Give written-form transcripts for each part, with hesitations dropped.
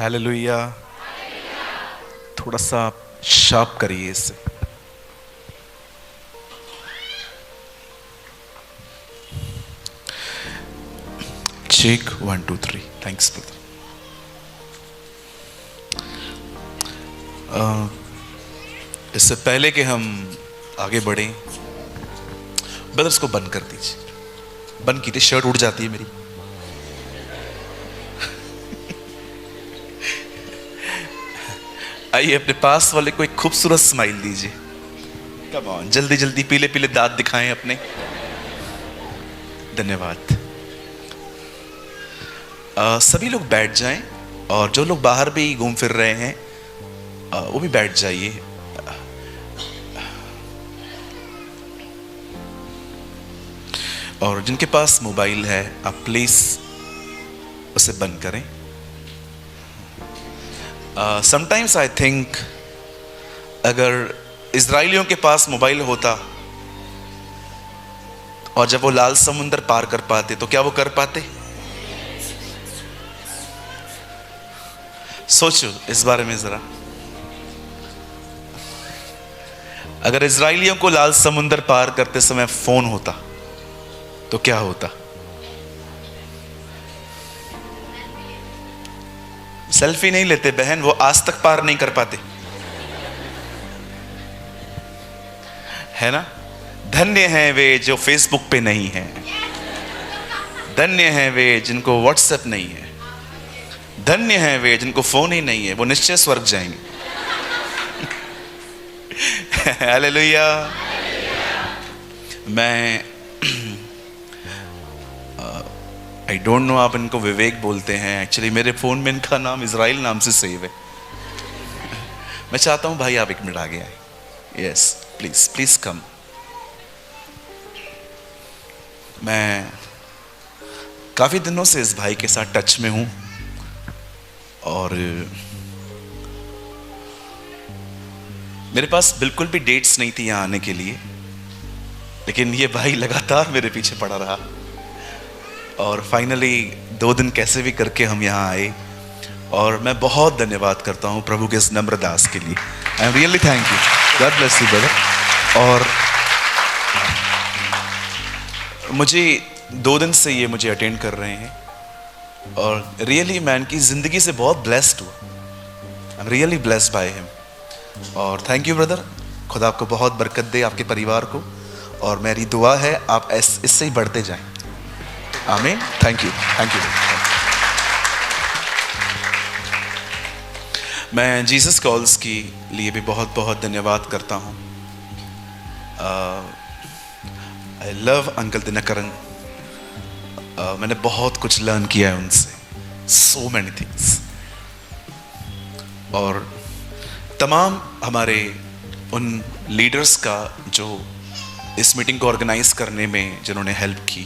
Hallelujah. थोड़ा सा sharp करिए इसे। चेक 1 2 3। Thanks brother. इससे पहले कि हम आगे बढ़ें, ब्रदर्स को बंद कर दीजिए। बंद कीजिए, शर्ट उड़ जाती है मेरी। आइए अपने पास वाले को एक खूबसूरत स्माइल दीजिए। कम ऑन, जल्दी जल्दी पीले पीले दांत दिखाएं अपने। धन्यवाद। सभी लोग बैठ जाएं और जो लोग बाहर भी घूम फिर रहे हैं वो भी बैठ जाइए। और जिनके पास मोबाइल है आप प्लीज उसे बंद करें। समटाइम्स आई थिंक अगर इजराइलियों के पास मोबाइल होता और जब वो लाल समुंदर पार कर पाते तो क्या वो कर पाते? सोचो इस बारे में जरा। अगर इजराइलियों को लाल समुंदर पार करते समय फोन होता तो क्या होता? सेल्फी नहीं लेते बहन, वो आज तक पार नहीं कर पाते, है ना? धन्य हैं वे जो फेसबुक पे नहीं हैं, धन्य हैं वे जिनको व्हाट्सएप नहीं है, धन्य हैं वे जिनको फोन ही नहीं है, वो निश्चय स्वर्ग जाएंगे। हालेलुया। मैं आई डोंट नो, आप इनको विवेक बोलते हैं, एक्चुअली मेरे फोन में इनका नाम इजराइल नाम से सेव है। मैं चाहता हूं भाई आप 1 मिनट आगे आए। Yes please please come. मैं काफी दिनों से इस भाई के साथ टच में हूं और मेरे पास बिल्कुल भी डेट्स नहीं थी यहां आने के लिए, लेकिन ये भाई लगातार मेरे पीछे पड़ा रहा और फाइनली 2 दिन कैसे भी करके हम यहाँ आए। और मैं बहुत धन्यवाद करता हूँ प्रभु के इस नम्र दास के लिए। I am really thank you. God bless you brother. और मुझे 2 दिन से ये मुझे अटेंड कर रहे हैं और रियली मैं इनकी जिंदगी से बहुत ब्लेस्ड हुआ। I am really blessed by him. और थैंक यू ब्रदर। खुदा आपको बहुत बरकत दे, आपके परिवार को, और मेरी दुआ है आप इससे ही बढ़ते जाएं। आमीन। Thank you thank you. मैं जीसस कॉल्स के लिए भी बहुत बहुत धन्यवाद करता हूँ। I love uncle Dinakaran. मैंने बहुत कुछ लर्न किया है उनसे, सो मैनी थिंग्स। और तमाम हमारे उन लीडर्स का जो इस मीटिंग को ऑर्गेनाइज करने में जिन्होंने हेल्प की,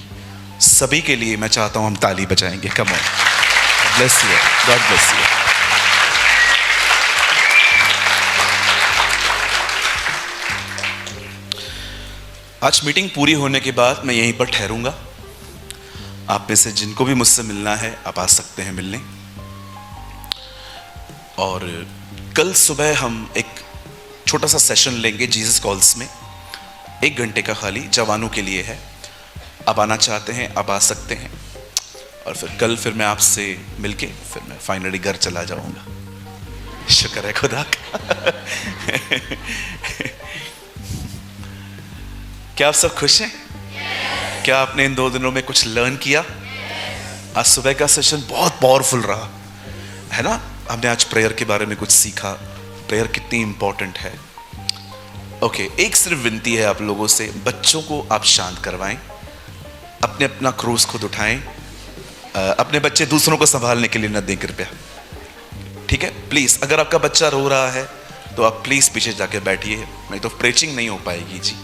सभी के लिए मैं चाहता हूं हम ताली बजाएंगे। Come on. Bless you, God bless you. आज मीटिंग पूरी होने के बाद मैं यहीं पर ठहरूंगा। आप में से जिनको भी मुझसे मिलना है आप आ सकते हैं मिलने। और कल सुबह हम एक छोटा सा सेशन लेंगे जीसस कॉल्स में, 1 घंटे का, खाली जवानों के लिए है। आप आना चाहते हैं आप आ सकते हैं। और फिर कल फिर मैं आपसे मिलके फिर मैं फाइनली घर चला जाऊंगा। शुक्र है खुदा का। क्या आप सब खुश हैं? क्या आपने इन 2 दिनों में कुछ लर्न किया? आज सुबह का सेशन बहुत पावरफुल रहा, है ना? हमने आज प्रेयर के बारे में कुछ सीखा, प्रेयर कितनी इंपॉर्टेंट है। ओके, एक सिर्फ विनती है आप लोगों से, बच्चों को आप शांत करवाएं, अपने अपना क्रूज खुद उठाएं। अपने बच्चे दूसरों को संभालने के लिए न दें कृपया, ठीक है? प्लीज, अगर आपका बच्चा रो रहा है तो आप प्लीज पीछे जाके बैठिए, नहीं तो प्रीचिंग नहीं हो पाएगी जी।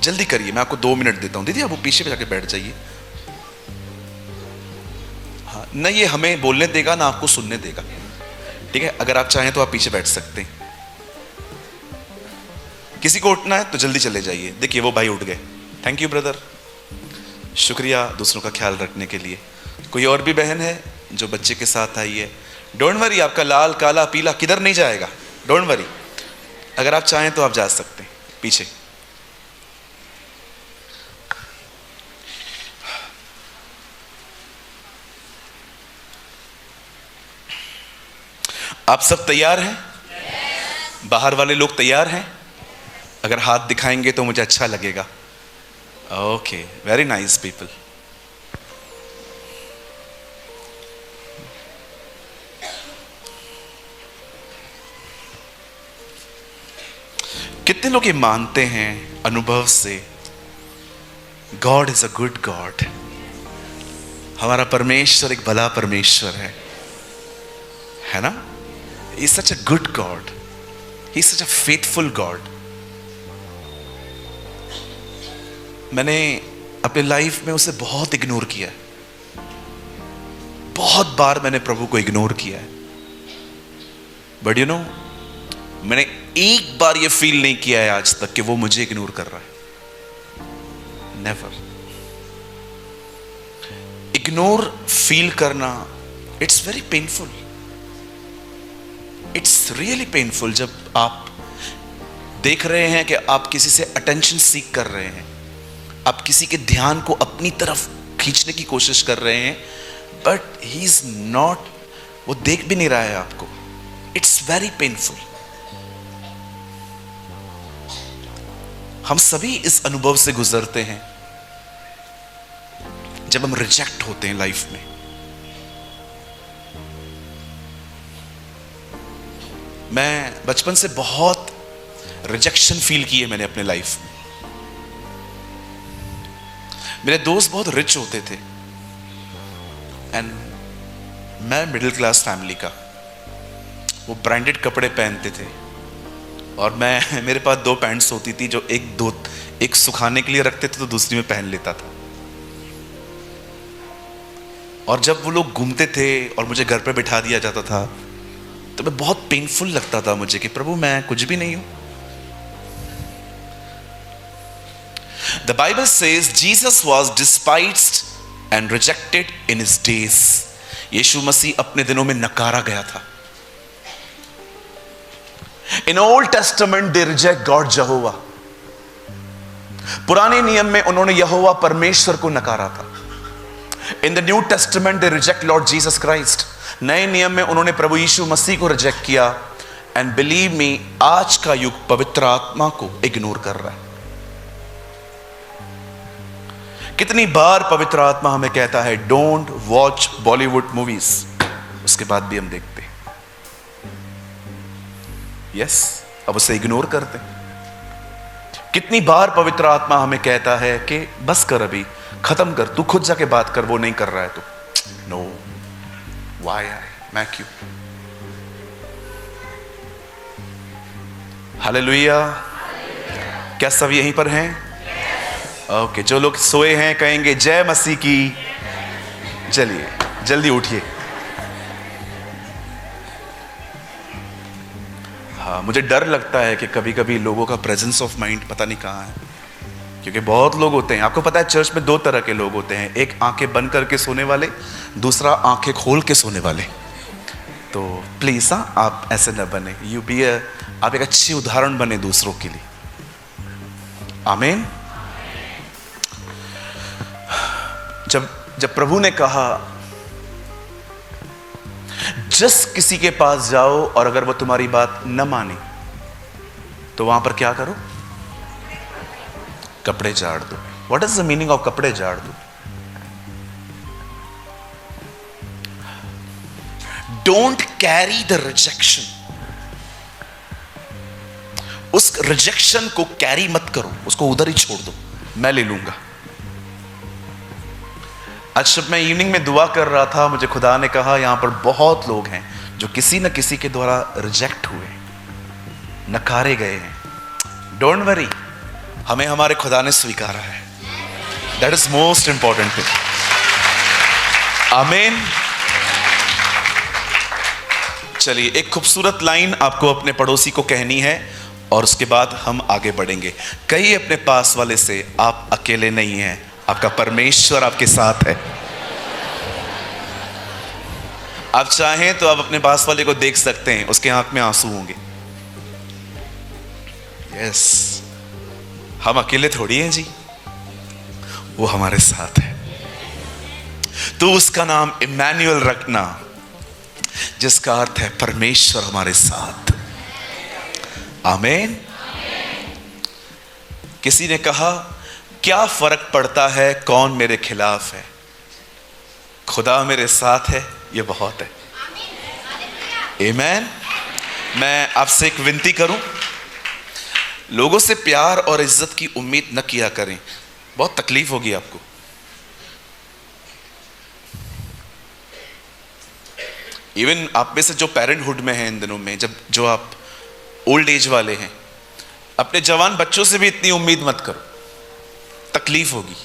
जल्दी करिए, मैं आपको 2 मिनट देता हूं। दीदी आप वो पीछे जाके बैठ जाइए। हाँ, न ये हमें बोलने देगा ना आपको सुनने देगा, ठीक है? अगर आप चाहें तो आप पीछे बैठ सकते हैं। किसी को उठना है तो जल्दी चले जाइए। देखिए वो भाई उठ गए। थैंक यू ब्रदर, शुक्रिया दूसरों का ख्याल रखने के लिए। कोई और भी बहन है जो बच्चे के साथ आई है? डोंट वरी, आपका लाल काला पीला किधर नहीं जाएगा, डोंट वरी। अगर आप चाहें तो आप जा सकते हैं पीछे। आप सब तैयार हैं? बाहर वाले लोग तैयार हैं? अगर हाथ दिखाएंगे तो मुझे अच्छा लगेगा। Okay, very nice people. कितने लोग ये मानते हैं अनुभव से, God is a good God, हमारा परमेश्वर एक भला परमेश्वर है ना? He is such a good God, he is such a faithful God. मैंने अपने लाइफ में उसे बहुत इग्नोर किया है, बहुत बार मैंने प्रभु को इग्नोर किया है, बट यू नो, मैंने एक बार ये फील नहीं किया है आज तक कि वो मुझे इग्नोर कर रहा है। नेवर। इग्नोर फील करना, it's very painful, it's really painful. जब आप देख रहे हैं कि आप किसी से अटेंशन सीक कर रहे हैं, आप किसी के ध्यान को अपनी तरफ खींचने की कोशिश कर रहे हैं, बट ही इज नॉट, वो देख भी नहीं रहा है आपको। It's very painful. हम सभी इस अनुभव से गुजरते हैं जब हम रिजेक्ट होते हैं लाइफ में। मैं बचपन से बहुत रिजेक्शन फील की है मैंने अपने लाइफ में। मेरे दोस्त बहुत रिच होते थे एंड मैं मिडिल क्लास फैमिली का। वो ब्रांडेड कपड़े पहनते थे और मैं, मेरे पास 2 पैंट्स होती थी जो एक सुखाने के लिए रखते थे तो दूसरी में पहन लेता था। और जब वो लोग घूमते थे और मुझे घर पे बिठा दिया जाता था तो मैं बहुत पेनफुल लगता था मुझे कि प्रभु मैं कुछ भी नहीं हूं। The Bible says Jesus was despised and rejected in his days. यीशु मसीह अपने दिनों में नकारा गया था। In Old Testament they reject God Jehovah. पुराने नियम में उन्होंने यहोवा परमेश्वर को नकारा था। In the New Testament they reject Lord Jesus Christ. नए नियम में उन्होंने प्रभु यीशु मसीह को रिजेक्ट किया। And believe me, आज का युग पवित्र आत्मा को इग्नोर कर रहा है। कितनी बार पवित्र आत्मा हमें कहता है डोंट वॉच बॉलीवुड मूवीज, उसके बाद भी हम देखते हैं। यस, अब उसे इग्नोर करते हैं। कितनी बार पवित्र आत्मा हमें कहता है कि बस कर, अभी खत्म कर, तू खुद जाके बात कर, वो नहीं कर रहा है तो नो, व्हाई मैं क्यों। हालेलुया। क्या सब यहीं पर हैं? ओके, जो लोग सोए हैं कहेंगे जय मसीह की। चलिए जल्दी उठिए। हाँ, मुझे डर लगता है कि कभी कभी लोगों का प्रेजेंस ऑफ माइंड पता नहीं कहाँ है, क्योंकि बहुत लोग होते हैं। आपको पता है चर्च में 2 तरह के लोग होते हैं, एक आंखें बंद करके सोने वाले, दूसरा आंखें खोल के सोने वाले। तो प्लीज आप ऐसे न बने, आप एक अच्छी उदाहरण बने दूसरों के लिए। आमीन। जब प्रभु ने कहा जिस किसी के पास जाओ और अगर वो तुम्हारी बात न माने तो वहां पर क्या करो? कपड़े झाड़ दो। What is the meaning of कपड़े झाड़ दो? Don't carry the rejection. उस रिजेक्शन को कैरी मत करो, उसको उधर ही छोड़ दो, मैं ले लूंगा। आज जब मैं इवनिंग में दुआ कर रहा था, मुझे खुदा ने कहा यहां पर बहुत लोग हैं जो किसी न किसी के द्वारा रिजेक्ट हुए, नकारे गए हैं। डोंट वरी, हमें हमारे खुदा ने स्वीकारा है। That is most important thing. आमीन। चलिए, एक खूबसूरत लाइन आपको अपने पड़ोसी को कहनी है और उसके बाद हम आगे बढ़ेंगे। कहिए अपने पास वाले से, आप अकेले नहीं हैं, आपका परमेश्वर आपके साथ है। आप चाहें तो आप अपने पास वाले को देख सकते हैं, उसके आंख में आंसू होंगे। यस, हम अकेले थोड़ी हैं जी, वो हमारे साथ है। तो उसका नाम इम्मानुएल रखना, जिसका अर्थ है परमेश्वर हमारे साथ। आमीन। किसी ने कहा, क्या फर्क पड़ता है कौन मेरे खिलाफ है, खुदा मेरे साथ है, ये बहुत है। आमीन। मैं आपसे एक विनती करूं, लोगों से प्यार और इज्जत की उम्मीद न किया करें, बहुत तकलीफ होगी आपको। इवन आप में से जो पेरेंटहुड में हैं इन दिनों में, जब जो आप ओल्ड एज वाले हैं, अपने जवान बच्चों से भी इतनी उम्मीद मत करो, तकलीफ होगी।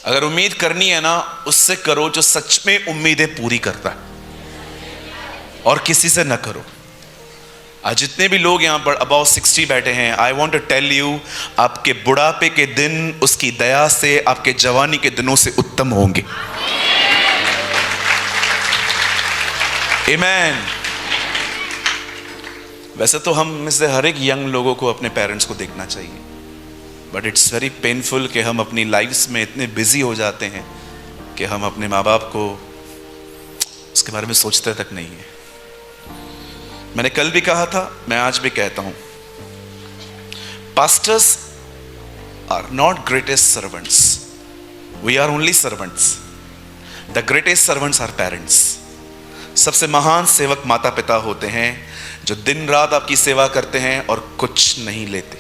अगर उम्मीद करनी है ना, उससे करो जो सच में उम्मीदें पूरी करता है, और किसी से न करो। आज जितने भी लोग यहां पर अबाउट 60 बैठे हैं, I want to tell you, आपके बुढ़ापे के दिन उसकी दया से आपके जवानी के दिनों से उत्तम होंगे। आमीन। वैसे तो हम में से हर एक यंग लोगों को अपने पेरेंट्स को देखना चाहिए, बट इट्स वेरी पेनफुल कि हम अपनी लाइफ्स में इतने बिजी हो जाते हैं कि हम अपने माँ बाप को उसके बारे में सोचते तक नहीं है। मैंने कल भी कहा था, मैं आज भी कहता हूं, pastors are not greatest servants, we are only servants. The greatest servants are parents. सबसे महान सेवक माता पिता होते हैं, जो दिन रात आपकी सेवा करते हैं और कुछ नहीं लेते।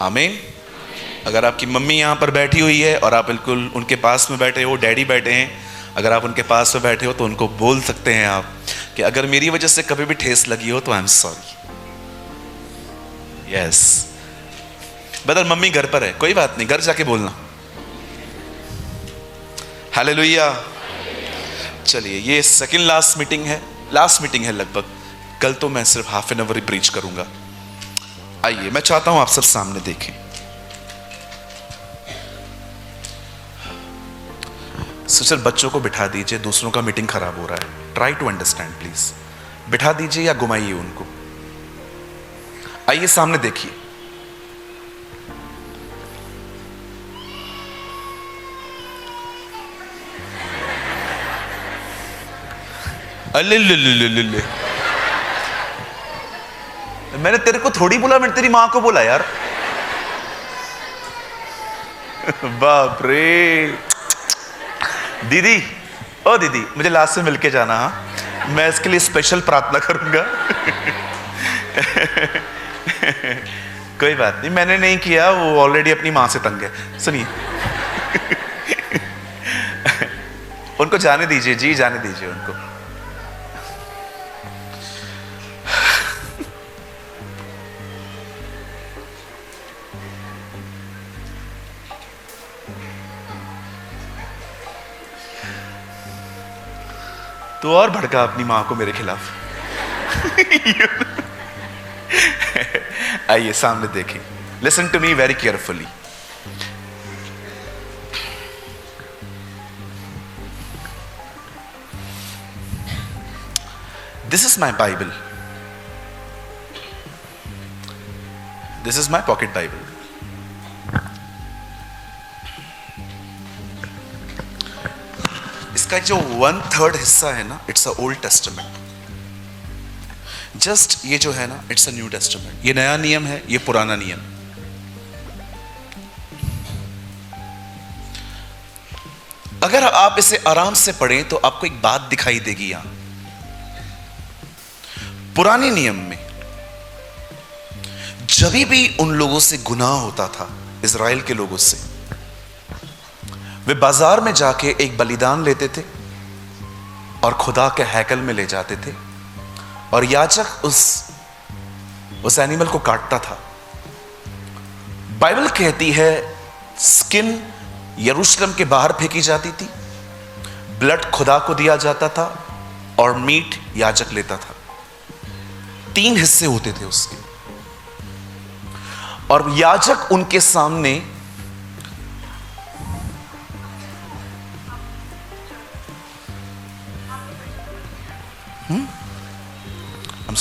आमीन। अगर आपकी मम्मी यहां पर बैठी हुई है और आप बिल्कुल उनके पास में बैठे हो, डैडी बैठे हैं, अगर आप उनके पास में बैठे हो तो उनको बोल सकते हैं आप कि अगर मेरी वजह से कभी भी ठेस लगी हो तो आई एम सॉरी। यस, बदल मम्मी घर पर है, कोई बात नहीं, घर जाके बोलना। हालेलुया। चलिए, ये सेकंड लास्ट मीटिंग है, लास्ट मीटिंग है लगभग। कल तो मैं सिर्फ half an hour he preach करूंगा। आइए, मैं चाहता हूं आप सब सामने देखें। सिर्फ बच्चों को बिठा दीजिए, दूसरों का मीटिंग खराब हो रहा है। Try to understand please. बिठा दीजिए या घुमाइए उनको। आइए सामने देखिए। अल्ले, मैंने तेरे को थोड़ी बोला, मैंने तेरी मां को बोला यार। बाप रे। दीदी, ओ दीदी, मुझे लास्ट में मिलके जाना। हाँ, मैं इसके लिए स्पेशल प्रार्थना करूंगा। कोई बात नहीं, मैंने नहीं किया, वो ऑलरेडी अपनी मां से तंग है। सुनिए, उनको जाने दीजिए जी, जाने दीजिए उनको। तो और भड़का अपनी मां को मेरे खिलाफ। आइए सामने देखें। Listen to me very carefully. This is my Bible, this is my pocket Bible. इसका जो 1/3 हिस्सा है ना, it's a old testament. Just ये जो है ना, इट्स अ न्यू टेस्टामेंट। ये नया नियम है, ये पुराना नियम। अगर आप इसे आराम से पढ़ें तो आपको एक बात दिखाई देगी। यहां पुराने नियम में जब भी उन लोगों से गुनाह होता था, इजराइल के लोगों से, वे बाजार में जाके एक बलिदान लेते थे और खुदा के हैकल में ले जाते थे, और याजक उस एनिमल को काटता था। बाइबल कहती है स्किन यरूशलेम के बाहर फेंकी जाती थी, ब्लड खुदा को दिया जाता था और मीट याजक लेता था। 3 हिस्से होते थे उसके, और याजक उनके सामने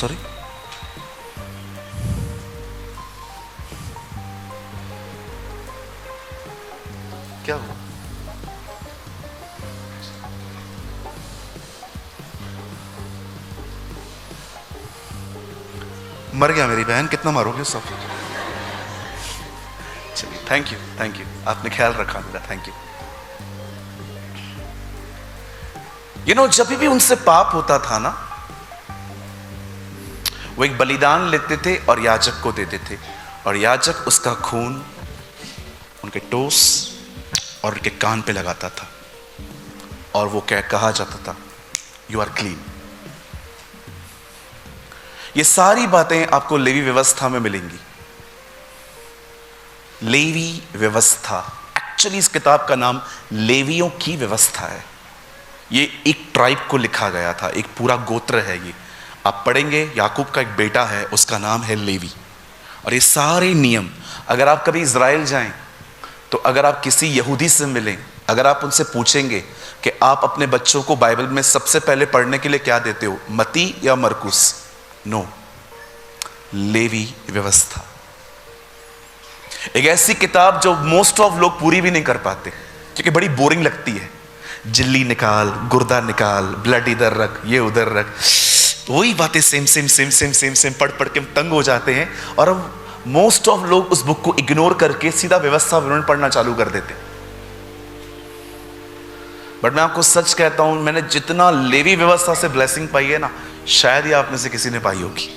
सॉरी, क्या हुआ? मर गया मेरी बहन, कितना मारोगे सब? चलिए, थैंक यू, आपने ख्याल रखा मेरा, थैंक यू। जब भी उनसे पाप होता था ना, वो एक बलिदान लेते थे और याजक को देते थे, और याजक उसका खून उनके टोस और उनके कान पे लगाता था, और वो क्या कहा जाता था, यू आर क्लीन। ये सारी बातें आपको लेवी व्यवस्था में मिलेंगी। लेवी व्यवस्था, एक्चुअली इस किताब का नाम लेवियों की व्यवस्था है। ये एक ट्राइब को लिखा गया था, एक पूरा गोत्र है ये। आप पढ़ेंगे, याकूब का एक बेटा है, उसका नाम है लेवी। और ये सारे नियम, अगर आप कभी इज़राइल जाएं तो अगर आप किसी यहूदी से मिलें, अगर आप उनसे पूछेंगे कि आप अपने बच्चों को बाइबल में सबसे पहले पढ़ने के लिए क्या देते हो, मत्ती या मरकुस? नो, लेवी व्यवस्था। एक ऐसी किताब जो मोस्ट ऑफ लोग पूरी भी नहीं कर पाते क्योंकि बड़ी बोरिंग लगती है। जिल्ली निकाल, गुर्दा निकाल, ब्लड इधर रख, ये उधर रख, वही बातें same same same same same same पढ़ पढ़ के हम तंग हो जाते हैं, और हम मोस्ट ऑफ लोग उस बुक को इग्नोर करके सीधा व्यवस्था विवरण पढ़ना चालू कर देते। बट मैं आपको सच कहता हूं, मैंने जितना लेवी व्यवस्था से ब्लेसिंग पाई है ना, शायद ही आप में से किसी ने पाई होगी।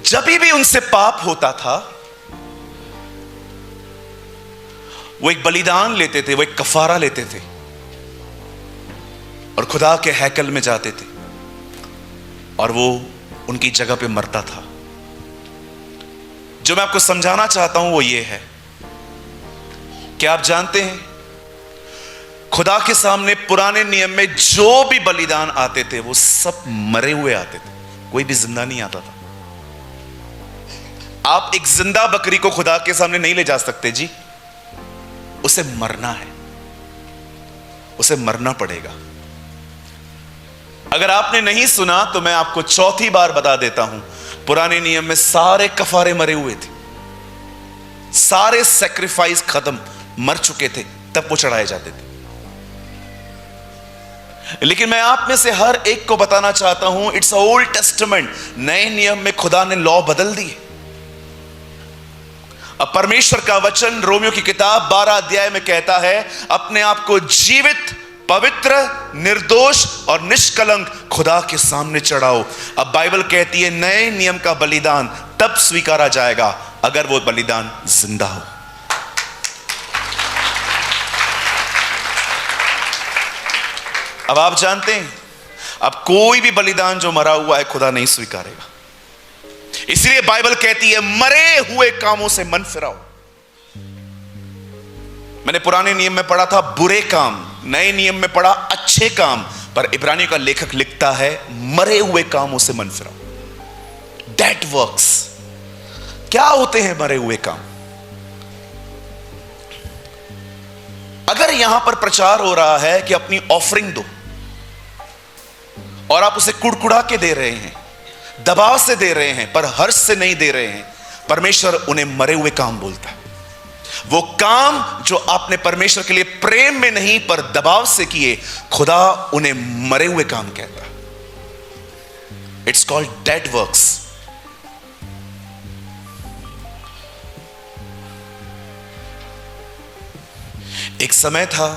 जब भी उनसे पाप होता था, वो एक बलिदान लेते थे, वो एक कफारा लेते थे और खुदा के हैकल में जाते थे और वो उनकी जगह पे मरता था। जो मैं आपको समझाना चाहता हूं वो ये है कि आप जानते हैं, खुदा के सामने पुराने नियम में जो भी बलिदान आते थे वो सब मरे हुए आते थे, कोई भी जिंदा नहीं आता था। आप एक जिंदा बकरी को खुदा के सामने नहीं ले जा सकते जी, उसे मरना है, उसे मरना पड़ेगा। अगर आपने नहीं सुना तो मैं आपको चौथी बार बता देता हूं, पुराने नियम में सारे कफारे मरे हुए थे, सारे सैक्रिफाइस खत्म, मर चुके थे, तब वो चढ़ाए जाते थे। लेकिन मैं आप में से हर एक को बताना चाहता हूं, इट्स ओल्ड टेस्टामेंट, नए नियम में खुदा ने लॉ बदल दिए। अब परमेश्वर का वचन रोमियो की किताब 12 अध्याय में कहता है, अपने आप को जीवित, पवित्र, निर्दोष और निष्कलंक खुदा के सामने चढ़ाओ। अब बाइबल कहती है नए नियम का बलिदान तब स्वीकारा जाएगा अगर वो बलिदान जिंदा हो। अब आप जानते हैं, अब कोई भी बलिदान जो मरा हुआ है खुदा नहीं स्वीकारेगा। इसलिए बाइबल कहती है मरे हुए कामों से मन फिराओ। मैंने पुराने नियम में पढ़ा था बुरे काम, नए नियम में पढ़ा अच्छे काम, पर इब्रानियों का लेखक लिखता है मरे हुए कामों से मन फिराओ। Dead works. क्या होते हैं मरे हुए काम? अगर यहां पर प्रचार हो रहा है कि अपनी ऑफरिंग दो और आप उसे कुड़कुड़ा के दे रहे हैं, दबाव से दे रहे हैं, पर हर्ष से नहीं दे रहे हैं, परमेश्वर उन्हें मरे हुए काम बोलता है। वो काम जो आपने परमेश्वर के लिए प्रेम में नहीं पर दबाव से किए, खुदा उन्हें मरे हुए काम कहता है। It's called dead works. एक समय था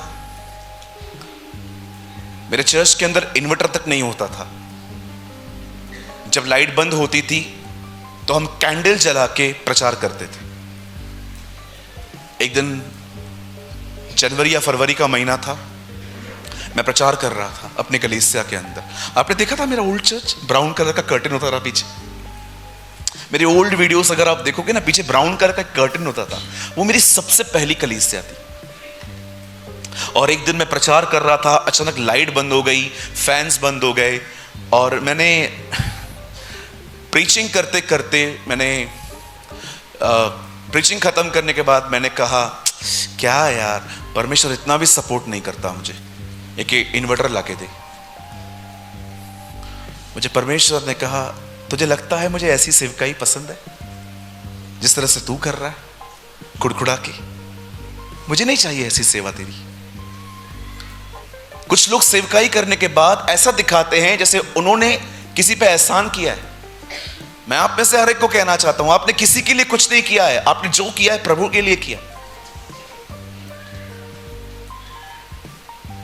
मेरे चर्च के अंदर इन्वर्टर तक नहीं होता था। जब लाइट बंद होती थी तो हम कैंडल जला के प्रचार करते थे। एक दिन जनवरी या फरवरी का महीना था, मैं प्रचार कर रहा था अपने कलीसिया के अंदर। आपने देखा था मेरा ओल्ड चर्च, ब्राउन कलर का कर्टन होता था पीछे। मेरी ओल्ड वीडियोस अगर आप देखोगे ना, पीछे ब्राउन कलर का कर्टन होता था। वो मेरी सबसे पहली कलीसिया थी। और एक दिन मैं प्रचार कर रहा था, अचानक लाइट बंद हो गई, फैंस बंद हो गए, और मैंने प्रीचिंग करते करते प्रीचिंग खत्म करने के बाद मैंने कहा क्या यार, परमेश्वर इतना भी सपोर्ट नहीं करता मुझे। एक इन्वर्टर लाके दे। मुझे परमेश्वर ने कहा, तुझे लगता है मुझे ऐसी सेवकाई पसंद है जिस तरह से तू कर रहा है कुड़कुड़ा के? मुझे नहीं चाहिए ऐसी सेवा तेरी। कुछ लोग सेवकाई करने के बाद ऐसा दिखाते हैं जैसे उन्होंने किसी पे एहसान किया है। मैं आप में से हर एक को कहना चाहता हूं, आपने किसी के लिए कुछ नहीं किया है, आपने जो किया है प्रभु के लिए किया।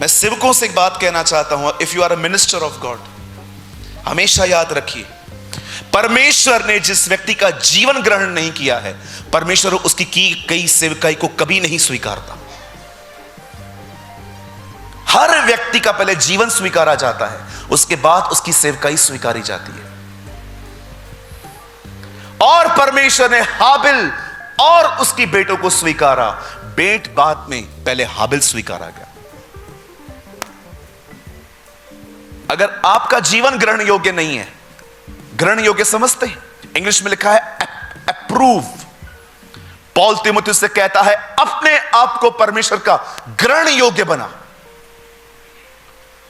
मैं सेवकों से एक बात कहना चाहता हूं, if you are a minister of God, हमेशा याद रखिए, परमेश्वर ने जिस व्यक्ति का जीवन ग्रहण नहीं किया है, परमेश्वर उसकी की गई सेवकाई को कभी नहीं स्वीकारता। हर व्यक्ति का पहले जीवन स्वीकारा जाता है, उसके बाद उसकी सेवकाई स्वीकारी जाती है। और परमेश्वर ने हाबिल और उसकी बेटों को स्वीकारा, बेट बाद में, पहले हाबिल स्वीकारा गया। अगर आपका जीवन ग्रहण योग्य नहीं है, ग्रहण योग्य समझते हैं, इंग्लिश में लिखा है अप्रूव। पौल तीमुथियुस से कहता है अपने आप को परमेश्वर का ग्रहण योग्य बना।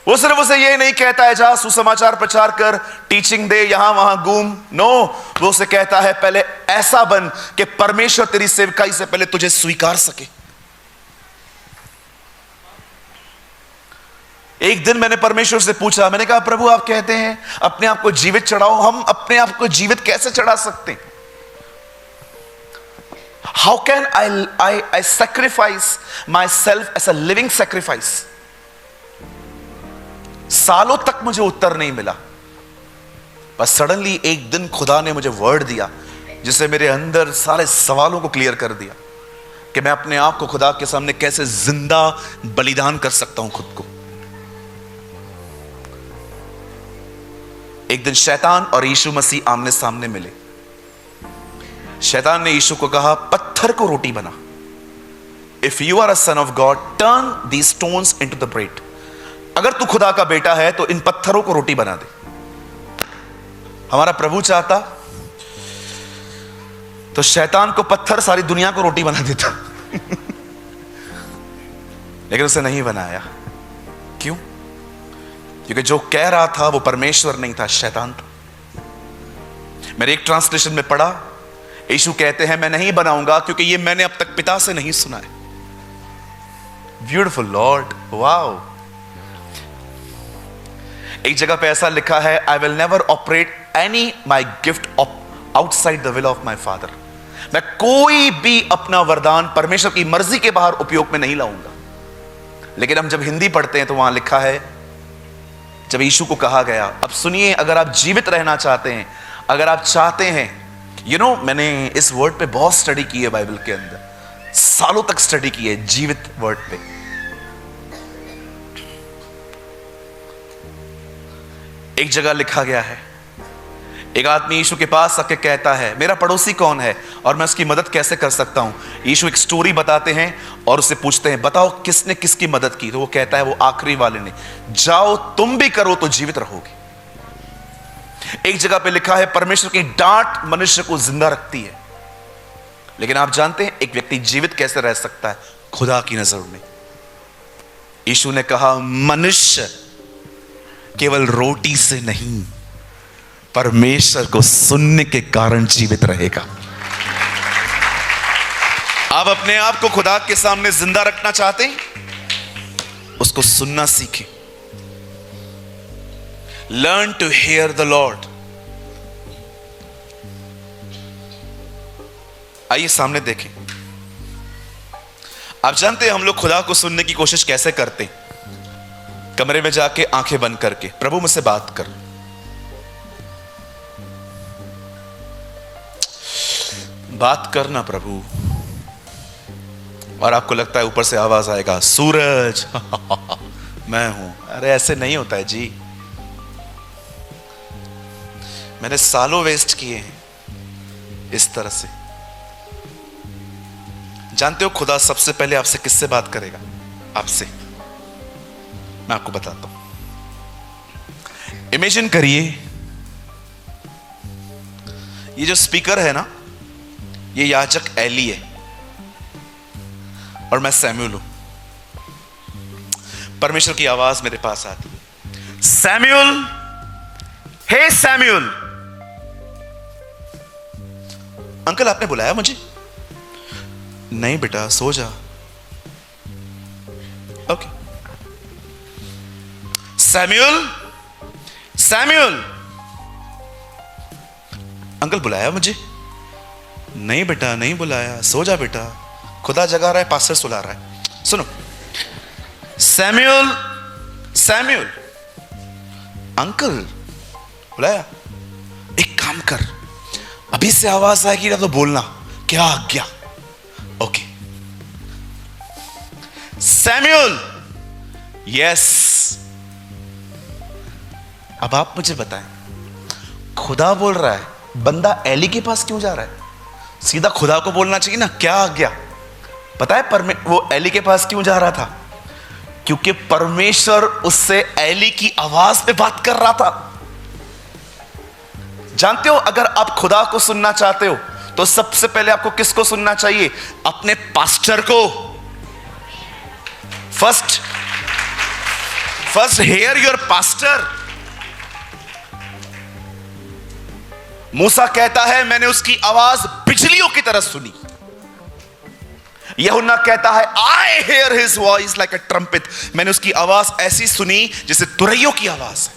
वो सिर्फ उसे ये नहीं कहता है जा सुसमाचार प्रचार कर, टीचिंग दे, यहां वहां घूम, नो, वो उसे कहता है पहले ऐसा बन कि परमेश्वर तेरी सेवकाई से पहले तुझे स्वीकार सके। एक दिन मैंने परमेश्वर से पूछा, मैंने कहा प्रभु आप कहते हैं अपने आप को जीवित चढ़ाओ, हम अपने आप को जीवित कैसे चढ़ा सकते हैं? How can I sacrifice myself as a living sacrifice? सालों तक मुझे उत्तर नहीं मिला, बस सडनली एक दिन खुदा ने मुझे वर्ड दिया जिससे मेरे अंदर सारे सवालों को क्लियर कर दिया कि मैं अपने आप को खुदा के सामने कैसे जिंदा बलिदान कर सकता हूं खुद को। एक दिन शैतान और यीशु मसीह आमने सामने मिले। शैतान ने यीशु को कहा पत्थर को रोटी बना। If you are a son of God turn these stones into the bread. अगर तू खुदा का बेटा है तो इन पत्थरों को रोटी बना दे। हमारा प्रभु चाहता तो शैतान को पत्थर सारी दुनिया को रोटी बना देता लेकिन उसे नहीं बनाया। क्यों? क्योंकि जो कह रहा था वो परमेश्वर नहीं था, शैतान था। मेरे एक ट्रांसलेशन में पढ़ा, यीशु कहते हैं मैं नहीं बनाऊंगा क्योंकि ये मैंने अब तक पिता से नहीं सुना है। Beautiful Lord, wow. एक जगह पे ऐसा लिखा है, I will never operate any my gift outside the will of my father. मैं कोई भी अपना वरदान परमेश्वर की मर्जी के बाहर उपयोग में नहीं लाऊंगा। लेकिन हम जब हिंदी पढ़ते हैं तो वहां लिखा है, जब यीशु को कहा गया, अब सुनिए, अगर आप जीवित रहना चाहते हैं, अगर आप चाहते हैं, मैंने इस वर्ड पे बहुत स्टडी की है बाइबल के अंदर, सालों तक स्टडी की है जीवित वर्ड पे। एक जगह लिखा गया है, एक आदमी यीशु के पास आके कहता है मेरा पड़ोसी कौन है और मैं उसकी मदद कैसे कर सकता हूं। यीशु एक स्टोरी बताते हैं और उससे पूछते हैं बताओ किसने किसकी मदद की। तो वो कहता है वो आखिरी वाले ने। जाओ तुम भी करो तो जीवित रहोगे। एक जगह पे लिखा है परमेश्वर की डांट मनुष्य को जिंदा रखती है। लेकिन आप जानते हैं एक व्यक्ति जीवित कैसे रह सकता है खुदा की नजर में? यीशु ने कहा मनुष्य केवल रोटी से नहीं, परमेश्वर को सुनने के कारण जीवित रहेगा। आप अपने आप को खुदा के सामने जिंदा रखना चाहते हैं, उसको सुनना सीखें। Learn to hear the Lord. आइए सामने देखें। आप जानते हैं हम लोग खुदा को सुनने की कोशिश कैसे करते हैं? कमरे में जाके आंखें बंद करके, प्रभु मुझसे बात कर। बात करना प्रभु। और आपको लगता है ऊपर से आवाज आएगा सूरज मैं हूं। अरे ऐसे नहीं होता है जी। मैंने सालों वेस्ट किए हैं इस तरह से। जानते हो खुदा सबसे पहले आपसे किससे बात करेगा? आपसे। मैं आपको बताता हूं। इमेजिन करिए ये जो स्पीकर है ना, ये याजक एली है और मैं सैमुअल हूं। परमेश्वर की आवाज मेरे पास आती, सैमुअल, हे सैमुअल। अंकल आपने बुलाया मुझे? नहीं बेटा, सो जा। ओके। Samuel, Samuel. अंकल बुलाया मुझे? नहीं बेटा, नहीं बुलाया, सो जा बेटा, खुदा जगा रहा है, पास्टर सुला रहा है। सुनो, सैमुअल, सैमुअल। अंकल बुलाया? एक काम कर, अभी से आवाज आएगी ना तो बोलना, क्या आज्ञा? ओके। Samuel, yes. अब आप मुझे बताएं, खुदा बोल रहा है, बंदा एली के पास क्यों जा रहा है? सीधा खुदा को बोलना चाहिए ना, क्या आज्ञा? पता है वो एली के पास क्यों जा रहा था? क्योंकि परमेश्वर उससे एली की आवाज में बात कर रहा था। जानते हो, अगर आप खुदा को सुनना चाहते हो तो सबसे पहले आपको किसको सुनना चाहिए? अपने पास्टर को। First hear your pastor. मूसा कहता है, मैंने उसकी आवाज बिजलियों की तरह सुनी। यूहन्ना कहता है, I hear his voice like a trumpet. मैंने उसकी आवाज ऐसी सुनी जैसे तुरैयों की आवाज है।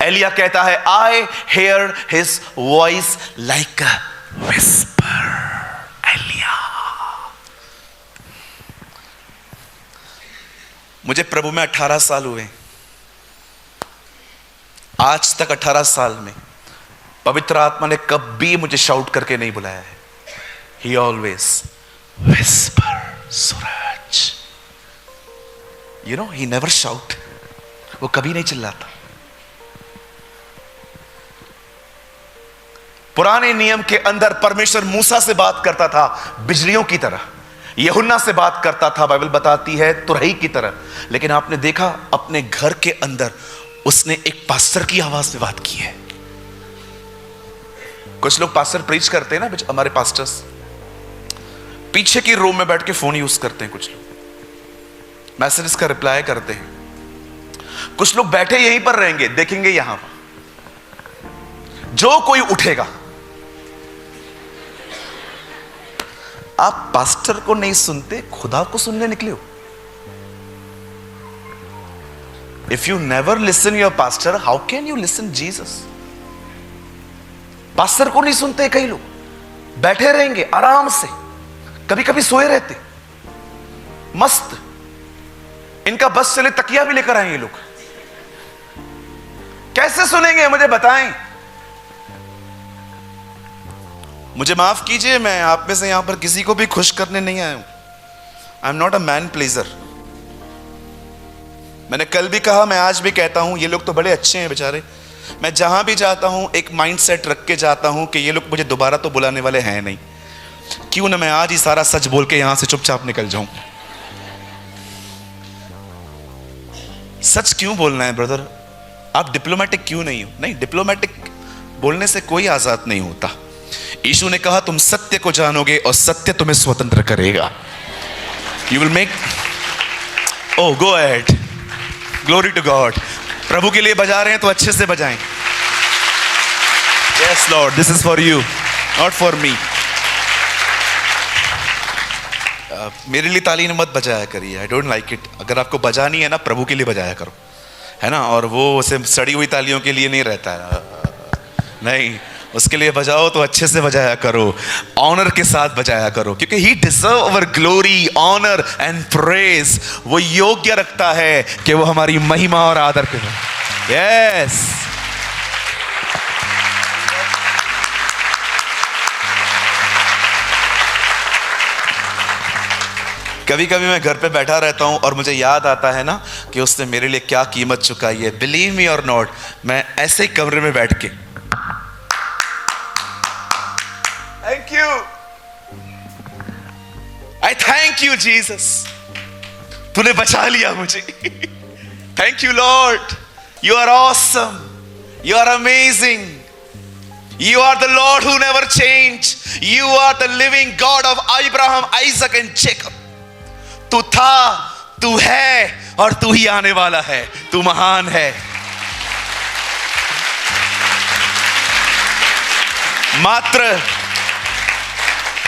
एलिया कहता है, I hear his voice like a whisper. एलिया। मुझे प्रभु में 18 साल हुए। आज तक 18 साल में पवित्र आत्मा ने कभी मुझे शाउट करके नहीं बुलाया है। He always whisper, Suraj. You know, he never shout. वो कभी नहीं चिल्लाता। पुराने नियम के अंदर परमेश्वर मूसा से बात करता था बिजलियों की तरह, यूहन्ना से बात करता था, बाइबल बताती है, तुरही की तरह। लेकिन आपने देखा, अपने घर के अंदर उसने एक पास्टर की आवाज से बात की है। कुछ लोग पास्टर प्रीच करते हैं ना, हमारे पास्टर्स पीछे की रूम में बैठ के फोन यूज करते हैं, कुछ लोग मैसेजेस का रिप्लाई करते हैं, कुछ लोग बैठे यहीं पर रहेंगे, देखेंगे यहां जो कोई उठेगा। आप पास्टर को नहीं सुनते, खुदा को सुनने निकले हो। If you never listen your pastor, how can you listen Jesus? Pastor को नहीं सुनते कई लोग, बैठे रहेंगे आराम से, कभी कभी सोए रहते मस्त। इनका बस चले तकिया भी लेकर आएंगे लोग। कैसे सुनेंगे मुझे बताएं। मुझे माफ कीजिए, मैं आप में से यहां पर किसी को भी खुश करने नहीं आया हूं। I am not a man pleaser. मैंने कल भी कहा, मैं आज भी कहता हूं, ये लोग तो बड़े अच्छे हैं बेचारे। मैं जहां भी जाता हूं एक माइंडसेट रख के जाता हूं कि ये लोग मुझे दोबारा तो बुलाने वाले हैं नहीं। क्यों ना मैं आज ही सारा सच बोल के यहां से चुपचाप निकल जाऊं। सच क्यों बोलना है ब्रदर? आप डिप्लोमेटिक क्यों नहीं हो? नहीं, डिप्लोमेटिक बोलने से कोई आजाद नहीं होता। यीशु ने कहा, तुम सत्य को जानोगे और सत्य तुम्हें स्वतंत्र करेगा। You will make, oh go ahead, glory to God. प्रभु के लिए बजा रहे हैं तो अच्छे से बजाएं। Yes Lord, this is for you, not for me. मेरे लिए ताली मत बजाया करिए, आई डोंट लाइक इट। अगर आपको बजानी है ना, प्रभु के लिए बजाया करो, है ना। और वो उसे सड़ी हुई तालियों के लिए नहीं रहता है, नहीं, उसके लिए बजाओ तो अच्छे से बजाया करो, ऑनर के साथ बजाया करो, क्योंकि he deserve our glory, honour and praise. वो योग्य रखता है कि वो हमारी महिमा और आदर करे। यस। कभी कभी मैं घर पे बैठा रहता हूं और मुझे याद आता है ना कि उसने मेरे लिए क्या कीमत चुकाई है। बिलीव मी और नॉट, मैं ऐसे ही कमरे में बैठ के, thank you, I thank you Jesus, तूने बचा लिया मुझे। Thank you Lord, you are awesome, you are amazing, you are the Lord who never changed, you are the living God of Abraham, Isaac and Jacob. तू था, तू है और तू ही आने वाला है। तू महान है।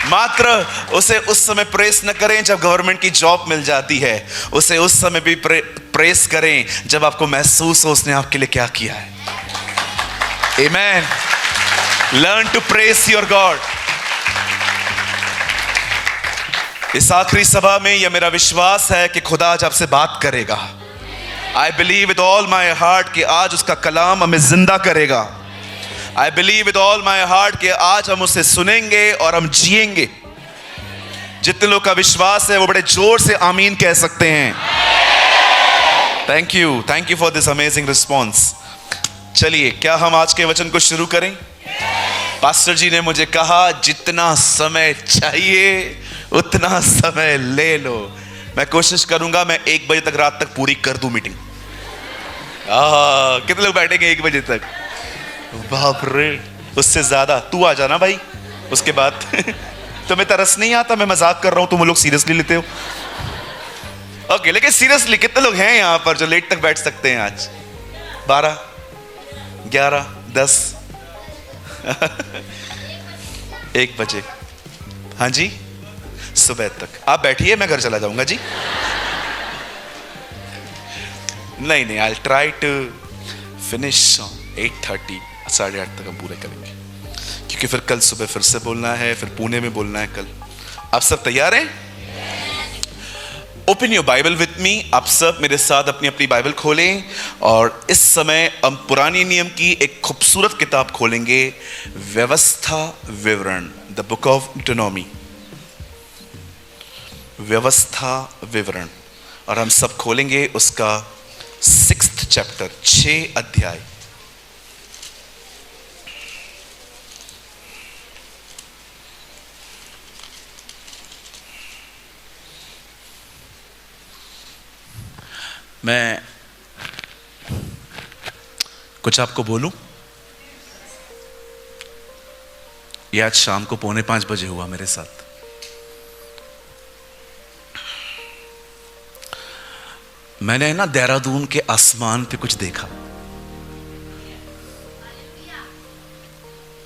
मात्र उसे उस समय प्रेस न करें जब गवर्नमेंट की जॉब मिल जाती है, उसे उस समय भी प्रेस करें जब आपको महसूस हो उसने आपके लिए क्या किया है। आमेन। Learn to press your God. इस आखिरी सभा में यह मेरा विश्वास है कि खुदा आज आपसे बात करेगा। I believe with all my heart कि आज उसका कलाम हमें जिंदा करेगा। I believe with all my heart कि आज हम उसे सुनेंगे और हम जिएंगे। जितने लोग का विश्वास है वो बड़े जोर से आमीन कह सकते हैं। Thank you for this amazing response. चलिए, क्या हम आज के वचन को शुरू करें? पास्टर जी ने मुझे कहा जितना समय चाहिए उतना समय ले लो। मैं कोशिश करूंगा मैं 1 बजे तक रात तक पूरी कर दूं मीटिंग। कितने लोग बैठेंगे 1 बजे तक? बाप रे, उससे ज्यादा। तू आ जाना भाई उसके बाद। तुम्हें तरस नहीं आता? मैं मजाक कर रहा हूं, तुम लोग सीरियसली लेते हो। ओके, लेकिन सीरियसली कितने लोग हैं यहां पर जो लेट तक बैठ सकते हैं आज? 12, 11, 10 1 बजे। हाँ जी, सुबह तक आप बैठिए, मैं घर चला जाऊंगा जी। नहीं, आई ट्राई टू फिनिश 8:30, 8:30 तक हम पूरे करेंगे, क्योंकि फिर कल सुबह फिर से बोलना है, फिर पुणे में बोलना है कल। आप सब तैयार हैं? Open your Bible with me. आप सब मेरे साथ अपनी अपनी बाइबल खोलें और इस समय हम पुराने नियम की एक खूबसूरत किताब खोलेंगे, व्यवस्था विवरण, द बुक ऑफ डिटोनॉमी, व्यवस्था विवरण। और हम सब खोलेंगे उसका 6th चैप्टर, 6 अध्याय। मैं कुछ आपको बोलूं? ये आज शाम को 4:45 बजे हुआ मेरे साथ। मैंने ना देहरादून के आसमान पे कुछ देखा।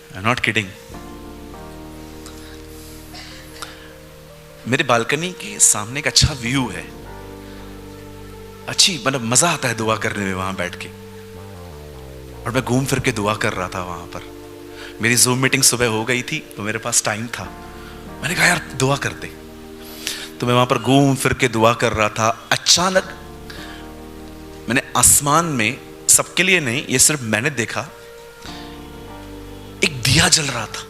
I am not kidding. मेरे बालकनी के सामने एक अच्छा व्यू है, अच्छी, मतलब मजा आता है दुआ करने में वहां बैठ के। और मैं घूम फिर के दुआ कर रहा था वहां पर। मेरी जूम मीटिंग सुबह हो गई थी तो मेरे पास टाइम था। मैंने कहा यार दुआ करते, तो मैं वहां पर घूम फिर के दुआ कर रहा था। अचानक मैंने आसमान में, सबके लिए नहीं, ये सिर्फ मैंने देखा, एक दिया जल रहा था।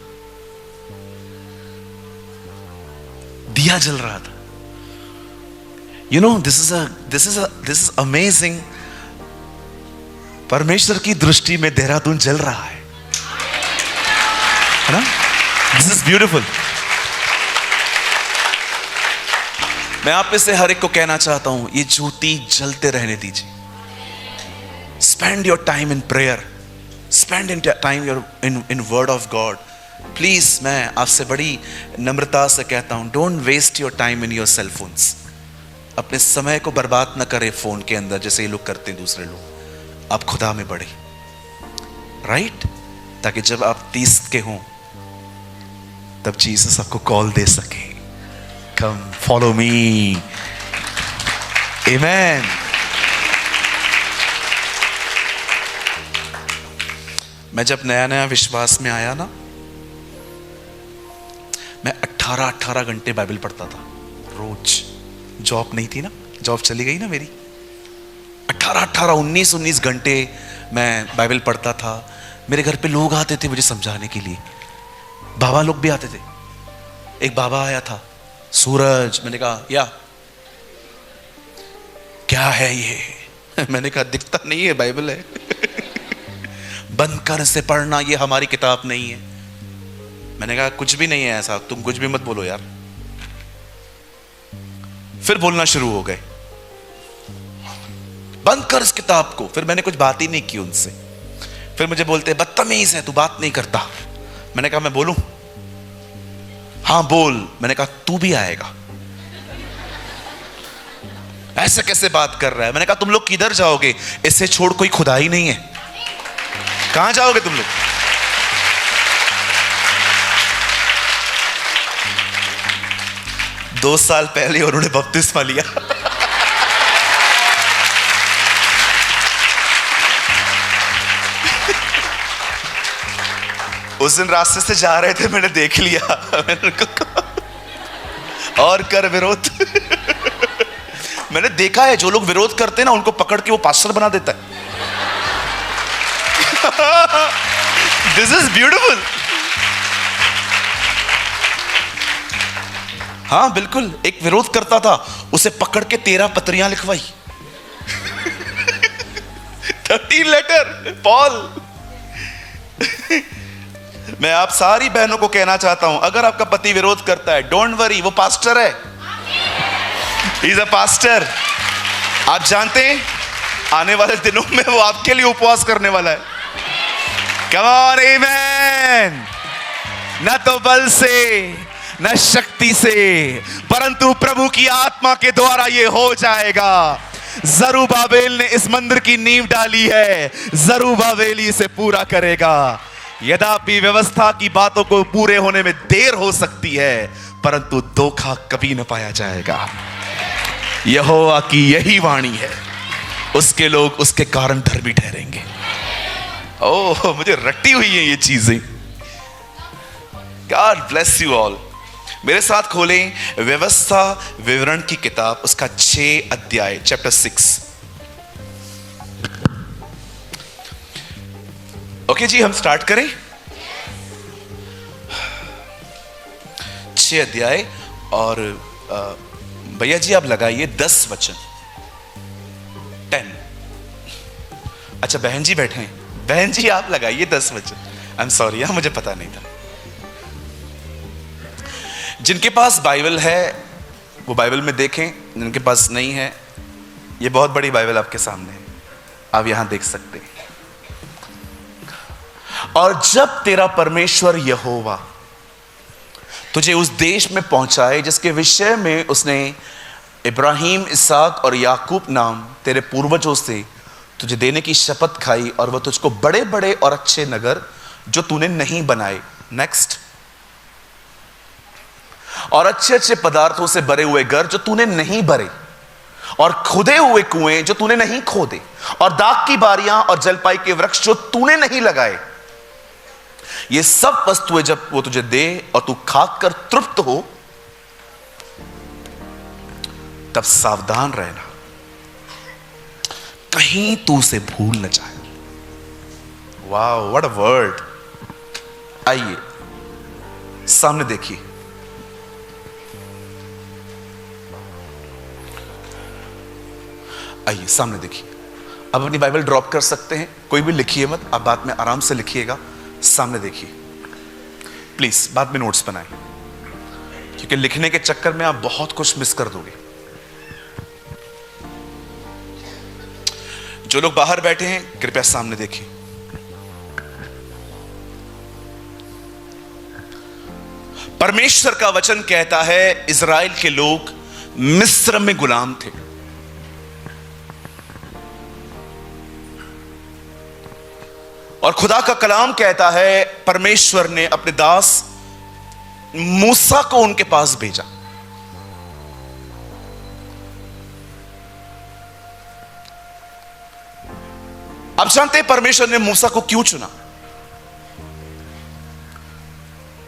दिया जल रहा था। You know, this is amazing. परमेश्वर की दृष्टि में देहरादून जल रहा है ना? This is beautiful. मैं आप में से हर एक को कहना चाहता हूं, ये ज्योति जलते रहने दीजिए। Spend your time in prayer. Spend in time in word of God. Please, मैं आपसे बड़ी नम्रता से कहता हूं, don't waste your time in your cell phones. अपने समय को बर्बाद न करें फोन के अंदर जैसे ये लोग करते हैं दूसरे लोग। आप खुदा में बढ़े, राइट? ताकि जब आप 30 के हों तब जीसस आपको कॉल दे सके, कम फॉलो मी। आमेन। मैं जब नया नया विश्वास में आया ना, मैं 18 घंटे बाइबल पढ़ता था रोज। जॉब नहीं थी ना, जॉब चली गई ना मेरी। 19 घंटे मैं बाइबल पढ़ता था। मेरे घर पे लोग आते थे मुझे समझाने के लिए, बाबा लोग भी आते थे। एक बाबा आया था, सूरज। मैंने कहा या क्या है ये? मैंने कहा दिखता नहीं है, बाइबल है। बंद कर से पढ़ना, ये हमारी किताब नहीं है। मैंने कहा कुछ भी नहीं है ऐसा, तुम कुछ भी मत बोलो यार। फिर बोलना शुरू हो गए, बंद कर इस किताब को। फिर मैंने कुछ बात ही नहीं की उनसे। फिर मुझे बोलते बदतमीज है, तू बात नहीं करता। मैंने कहा मैं बोलूं? हाँ बोल। मैंने कहा तू भी आएगा। ऐसे कैसे बात कर रहा है? मैंने कहा तुम लोग किधर जाओगे? इससे छोड़ कोई खुदा ही नहीं है, कहां जाओगे तुम लोग? दो साल पहले उन्होंने बपतिस्मा लिया। उस दिन रास्ते से जा रहे थे, मैंने देख लिया, मैंने कहा और कर विरोध। मैंने देखा है जो लोग विरोध करते हैं ना, उनको पकड़ के वो पास्टर बना देता है। This is beautiful. हाँ बिल्कुल, एक विरोध करता था, उसे पकड़ के 13 पत्रियां लिखवाई। 13 लेटर पॉल। मैं आप सारी बहनों को कहना चाहता हूं, अगर आपका पति विरोध करता है, डोंट वरी, वो पास्टर है। He is a pastor. आप जानते हैं आने वाले दिनों में वो आपके लिए उपवास करने वाला है। कम ऑन, आमेन। न तो बल से न शक्ति से, परंतु प्रभु की आत्मा के द्वारा ये हो जाएगा। जरूब्बाबेल ने इस मंदिर की नींव डाली है, जरूब्बाबेल इसे पूरा करेगा। यद्यपि व्यवस्था की बातों को पूरे होने में देर हो सकती है, परंतु धोखा कभी न पाया जाएगा। यहोवा की यही वाणी है, उसके लोग उसके कारण धर्मी ठहरेंगे। ओह, मुझे रटी हुई है ये चीजें। God bless you all. मेरे साथ खोलें व्यवस्था विवरण की किताब, उसका 6 अध्याय, चैप्टर 6। ओके जी, हम स्टार्ट करें। 6 अध्याय और भैया जी आप लगाइए 10 वचन। 10। अच्छा बहन जी बैठे हैं, बहन जी आप लगाइए 10 वचन। आई एम सॉरी, मुझे पता नहीं था। जिनके पास बाइबल है वो बाइबल में देखें, जिनके पास नहीं है, ये बहुत बड़ी बाइबल आपके सामने है, आप यहां देख सकते हैं। और जब तेरा परमेश्वर यहोवा तुझे उस देश में पहुंचाए जिसके विषय में उसने इब्राहिम, इसहाक और याकूब नाम तेरे पूर्वजों से तुझे देने की शपथ खाई, और वह तुझको बड़े बड़े और अच्छे नगर जो तूने नहीं बनाए, नेक्स्ट, और अच्छे अच्छे पदार्थों से भरे हुए घर जो तूने नहीं भरे, और खुदे हुए कुएं जो तूने नहीं खोदे, और दाख की बारियां और जलपाई के वृक्ष जो तूने नहीं लगाए, ये सब वस्तुएं जब वो तुझे दे और तू खाकर तृप्त हो, तब सावधान रहना कहीं तू उसे भूल न जाए। Wow, what a word. आइए सामने देखिए, आइए सामने देखिए। अब अपनी बाइबल ड्रॉप कर सकते हैं, कोई भी लिखिए मत, आप बाद में आराम से लिखिएगा। सामने देखिए प्लीज, बाद में नोट्स बनाएं, क्योंकि लिखने के चक्कर में आप बहुत कुछ मिस कर दोगे। जो लोग बाहर बैठे हैं कृपया सामने देखिए। परमेश्वर का वचन कहता है, इज़राइल के लोग मिस्र में गुलाम थे, और खुदा का कलाम कहता है परमेश्वर ने अपने दास मूसा को उनके पास भेजा। आप जानते हैं परमेश्वर ने मूसा को क्यों चुना?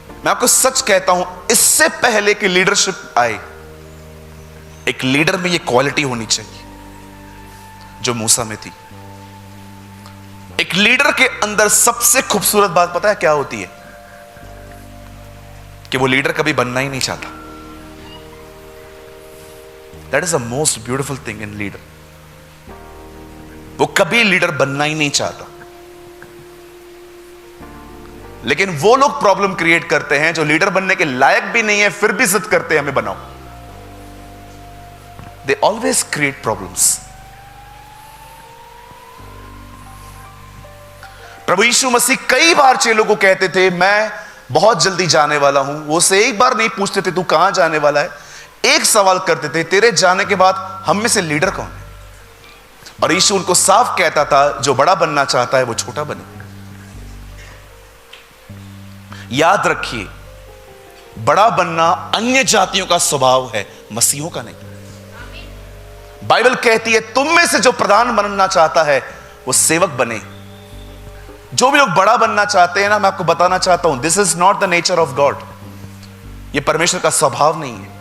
मैं आपको सच कहता हूं, इससे पहले कि लीडरशिप आए, एक लीडर में यह क्वालिटी होनी चाहिए जो मूसा में थी। एक लीडर के अंदर सबसे खूबसूरत बात पता है क्या होती है? कि वो लीडर कभी बनना ही नहीं चाहता। That is the most beautiful thing in leader. वो कभी लीडर बनना ही नहीं चाहता, लेकिन वो लोग प्रॉब्लम क्रिएट करते हैं जो लीडर बनने के लायक भी नहीं है, फिर भी जिद करते हैं हमें बनाओ। They always create problems. प्रभु यीशु मसीह कई बार चेलों को कहते थे, मैं बहुत जल्दी जाने वाला हूं। वो से एक बार नहीं पूछते थे तू कहां जाने वाला है, एक सवाल करते थे, तेरे जाने के बाद हम में से लीडर कौन है? और यीशु उनको साफ कहता था, जो बड़ा बनना चाहता है वो छोटा बने। याद रखिए, बड़ा बनना अन्य जातियों का स्वभाव है, मसीहों का नहीं। बाइबल कहती है तुम में से जो प्रधान बनना चाहता है वो सेवक बने। जो भी लोग बड़ा बनना चाहते हैं ना, मैं आपको बताना चाहता हूं, this is not the nature of God. ये परमेश्वर का स्वभाव नहीं है।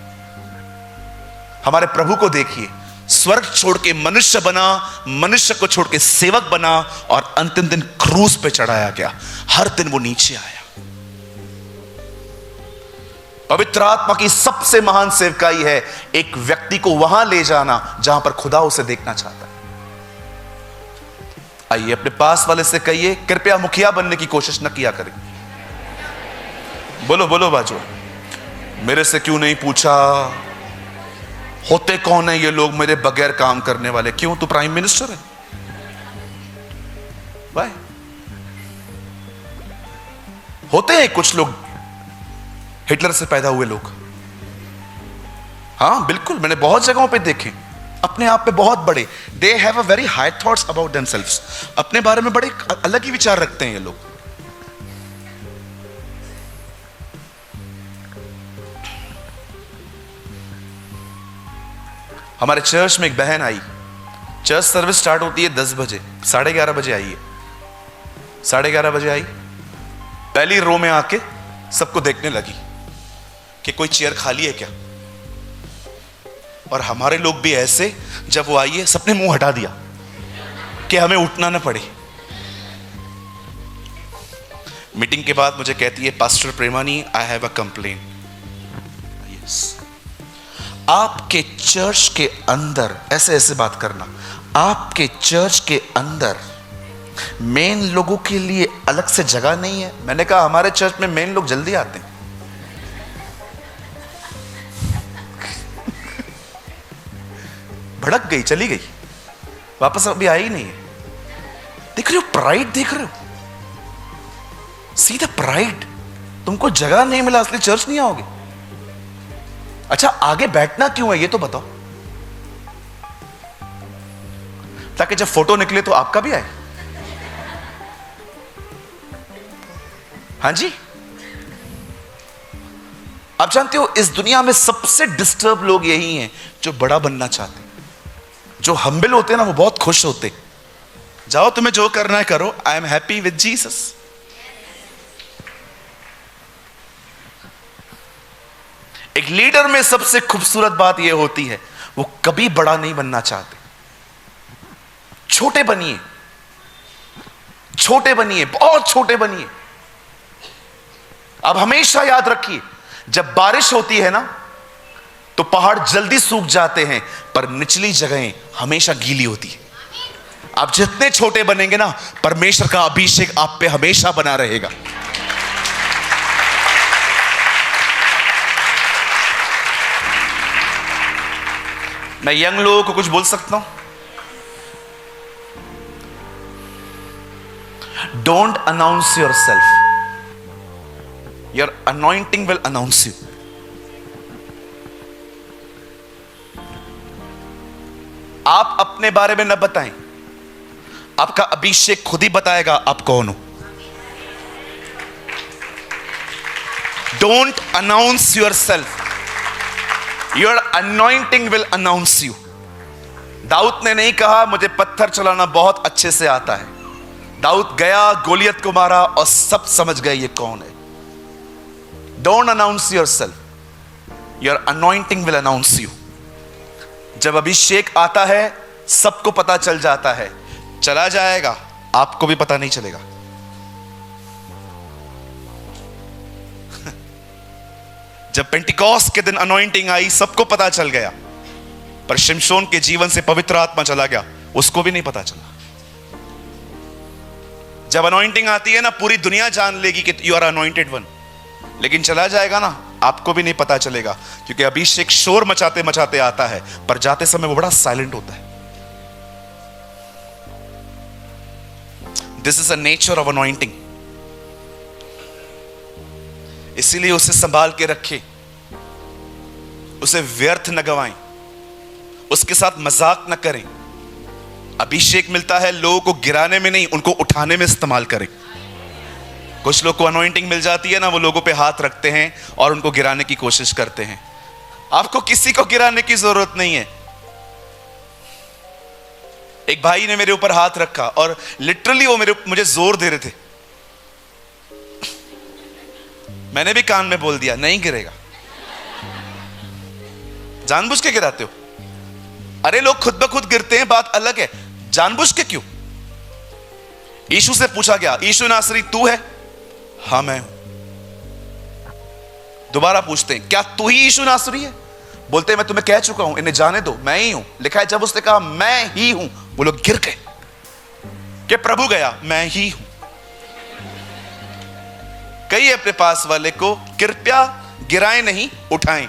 हमारे प्रभु को देखिए, स्वर्ग छोड़ के मनुष्य बना, मनुष्य को छोड़ के सेवक बना, और अंतिम दिन क्रूस पे चढ़ाया गया। हर दिन वो नीचे आया। पवित्र आत्मा की सबसे महान सेवकाई है एक व्यक्ति को वहां ले जाना जहां पर खुदा उसे देखना चाहता है। आइए अपने पास वाले से कहिए, कृपया मुखिया बनने की कोशिश न किया करें। बोलो बोलो बाजू, मेरे से क्यों नहीं पूछा, होते कौन है ये लोग मेरे बगैर काम करने वाले? क्यों, तू प्राइम मिनिस्टर है? भाई होते हैं कुछ लोग हिटलर से पैदा हुए लोग। हां बिल्कुल, मैंने बहुत जगहों पे देखे, अपने आप पे बहुत बड़े, they have a very high thoughts about themselves, अपने बारे में बड़े अलग ही विचार रखते हैं ये लोग। हमारे चर्च में एक बहन आई, चर्च सर्विस स्टार्ट होती है 10 बजे, 11:30 बजे आई है। 11:30 बजे आई, पहली रो में आके सबको देखने लगी कि कोई चेयर खाली है क्या। और हमारे लोग भी ऐसे, जब वो आई है सबने मुंह हटा दिया कि हमें उठना ना पड़े। मीटिंग के बाद मुझे कहती है, pastor Premani, I have a complain. Yes, आपके चर्च के अंदर ऐसे ऐसे बात करना, आपके चर्च के अंदर मेन लोगों के लिए अलग से जगह नहीं है। मैंने कहा हमारे चर्च में मेन लोग जल्दी आते हैं। भड़क गई, चली गई, वापस अभी आई ही नहीं है। देख रहे हो प्राइड, देख रहे हो, सीधा प्राइड। तुमको जगह नहीं मिला इसलिए चर्च नहीं आओगे? अच्छा, आगे बैठना क्यों है ये तो बताओ, ताकि जब फोटो निकले तो आपका भी आए। हाँ जी, आप जानते हो इस दुनिया में सबसे डिस्टर्ब लोग यही हैं जो बड़ा बनना चाहते हैं। जो हम्बल होते हैं ना, वो बहुत खुश होते। जाओ तुम्हें जो करना है करो, I am happy with Jesus. एक लीडर में सबसे खूबसूरत बात यह होती है, वो कभी बड़ा नहीं बनना चाहते। छोटे बनिए, छोटे बनिए, बहुत छोटे बनिए। अब हमेशा याद रखिए, जब बारिश होती है ना तो पहाड़ जल्दी सूख जाते हैं, पर निचली जगहें हमेशा गीली होती है। आप जितने छोटे बनेंगे ना, परमेश्वर का अभिषेक आप पे हमेशा बना रहेगा। मैं यंग लोगों को कुछ बोल सकता हूं, don't announce yourself, your anointing will announce you. आप अपने बारे में न बताएं, आपका अभिषेक खुद ही बताएगा आप कौन हो। Don't announce yourself, your anointing will announce you. दाऊद ने नहीं कहा मुझे पत्थर चलाना बहुत अच्छे से आता है। दाऊद गया, गोलियत को मारा और सब समझ गए ये कौन है। Don't announce yourself, your anointing will announce you. जब अभिषेक आता है सबको पता चल जाता है, चला जाएगा आपको भी पता नहीं चलेगा। जब पेंटिकॉस्ट के दिन अनॉइंटिंग आई सबको पता चल गया, पर शिमशोन के जीवन से पवित्र आत्मा चला गया, उसको भी नहीं पता चला। जब अनॉइंटिंग आती है ना, पूरी दुनिया जान लेगी कि यू आर अनॉइंटेड वन, लेकिन चला जाएगा ना, आपको भी नहीं पता चलेगा, क्योंकि अभिषेक शोर मचाते मचाते आता है, पर जाते समय वो बड़ा साइलेंट होता है। This is a nature of anointing. इसीलिए उसे संभाल के रखे। उसे व्यर्थ न गवाएं, उसके साथ मजाक न करें। अभिषेक मिलता है लोगों को गिराने में नहीं, उनको उठाने में इस्तेमाल करें। कुछ लोग को अनॉइंटिंग मिल जाती है ना, वो लोगों पे हाथ रखते हैं और उनको गिराने की कोशिश करते हैं। आपको किसी को गिराने की जरूरत नहीं है। एक भाई ने मेरे ऊपर हाथ रखा और लिटरली वो मुझे जोर दे रहे थे। मैंने भी कान में बोल दिया, नहीं गिरेगा। जानबूझ के गिराते हो? अरे लोग खुद ब खुद गिरते हैं, बात अलग है, जानबूझ के क्यों? यीशु से पूछा गया, यीशु नासरी तू है? हाँ मैं हूं। दोबारा पूछते हैं, क्या तू ही यीशु नासरी है? बोलते हैं मैं तुम्हें कह चुका हूं, इन्हें जाने दो, मैं ही हूं। लिखा है जब उसने कहा मैं ही हूं, वो लोग गिर गए। कि प्रभु गया, मैं ही हूं। कहिए अपने पास वाले को, कृपया गिराएं नहीं, उठाएं।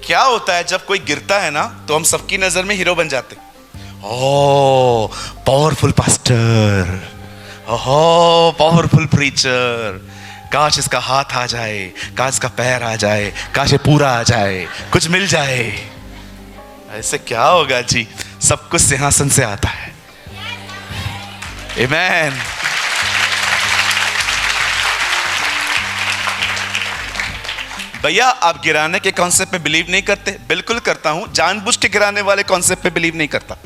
क्या होता है जब कोई गिरता है ना, तो हम सबकी नजर में हीरो बन जाते। ओह पावरफुल पास्टर, ओह पावरफुल प्रीचर, काश इसका हाथ आ जाए, काश इसका पैर आ जाए, काश ये पूरा आ जाए, कुछ मिल जाए। ऐसे क्या होगा जी? सब कुछ सिंहासन से आता है। आमेन। भैया आप गिराने के कॉन्सेप्ट पे बिलीव नहीं करते? बिल्कुल करता हूं। जानबूझ के गिराने वाले कॉन्सेप्ट पे बिलीव नहीं करता।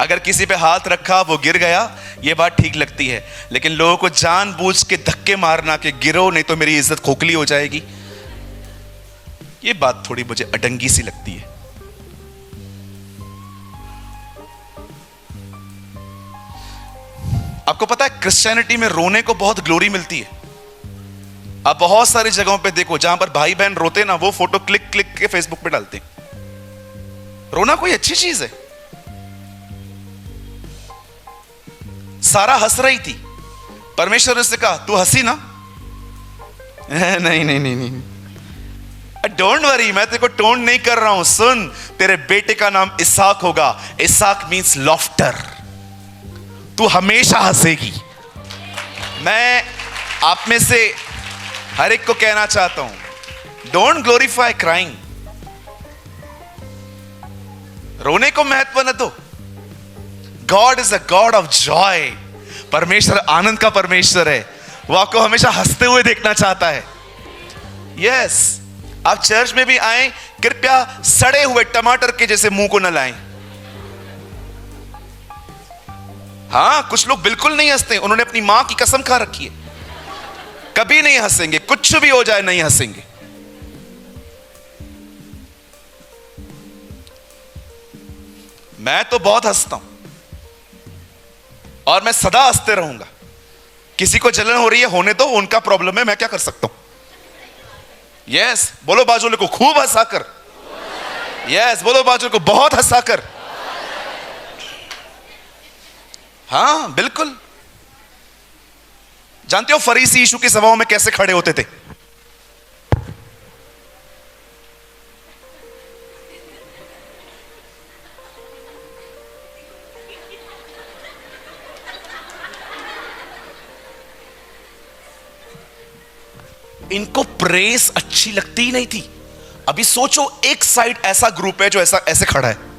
अगर किसी पे हाथ रखा वो गिर गया, ये बात ठीक लगती है, लेकिन लोगों को जानबूझ के धक्के मारना कि गिरो नहीं तो मेरी इज्जत खोखली हो जाएगी, ये बात थोड़ी मुझे अडंगी सी लगती है। आपको पता है क्रिश्चियनिटी में रोने को बहुत ग्लोरी मिलती है। आप बहुत सारी जगहों पे देखो जहां पर भाई बहन रोते ना, वो फोटो क्लिक क्लिक के फेसबुक पे डालते हैं। रोना कोई अच्छी चीज है। सारा हंस रही थी, परमेश्वर ने उससे कहा तू हंसी ना? नहीं नहीं नहीं नहीं, डोंट वरी, मैं तेरे को टोंट नहीं कर रहा हूं। सुन, तेरे बेटे का नाम इसहाक होगा। इसहाक मींस लॉफ्टर। तू हमेशा हंसेगी। मैं आप में से हर एक को कहना चाहता हूं, डोंट ग्लोरीफाई क्राइंग। रोने को महत्व न दो। God is a God of Joy. परमेश्वर आनंद का परमेश्वर है। वो आपको हमेशा हंसते हुए देखना चाहता है। यस, आप चर्च में भी आए, कृपया सड़े हुए टमाटर के जैसे मुंह को न लाएं। हां, कुछ लोग बिल्कुल नहीं हंसते, उन्होंने अपनी मां की कसम खा रखी है, कभी नहीं हंसेंगे, कुछ भी हो जाए नहीं हंसेंगे। मैं तो बहुत हंसता हूं और मैं सदा हंसते रहूंगा। किसी को जलन हो रही है, होने दो, उनका प्रॉब्लम है, मैं क्या कर सकता हूं। यस, बोलो बाजू को खूब हंसाकर। यस, बोलो बाजू को बहुत हंसाकर। हाँ बिल्कुल। जानते हो फरीसी यीशु की सभाओं में कैसे खड़े होते थे? इनको प्रेस अच्छी लगती ही नहीं थी। अभी सोचो, एक साइड ऐसा ग्रुप है जो ऐसे खड़ा है।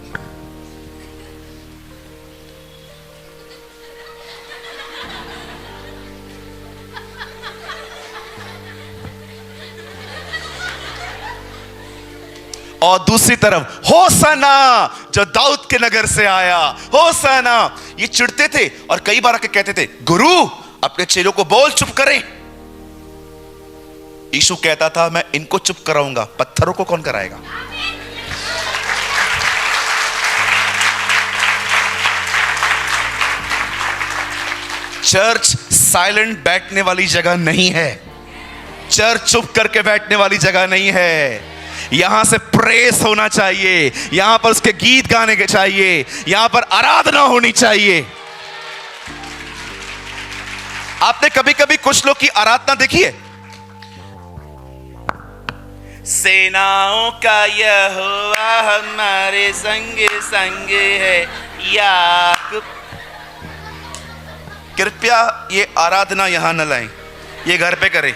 और दूसरी तरफ होसाना, जो दाऊद के नगर से आया, होसाना। ये चिढ़ते थे और कई बार आके कहते थे, गुरु अपने चेलों को बोल चुप करें। यीशु कहता था, मैं इनको चुप कराऊंगा, पत्थरों को कौन कराएगा? चर्च साइलेंट बैठने वाली जगह नहीं है। चर्च चुप करके बैठने वाली जगह नहीं है। यहां से प्रेस होना चाहिए, यहां पर उसके गीत गाने के चाहिए, यहां पर आराधना होनी चाहिए। आपने कभी कभी कुछ लोग की आराधना देखी है? सेनाओं का यहोवा हमारे संग संग है, याकूब। कृपया ये आराधना यहां न लाएं, ये घर पे करें।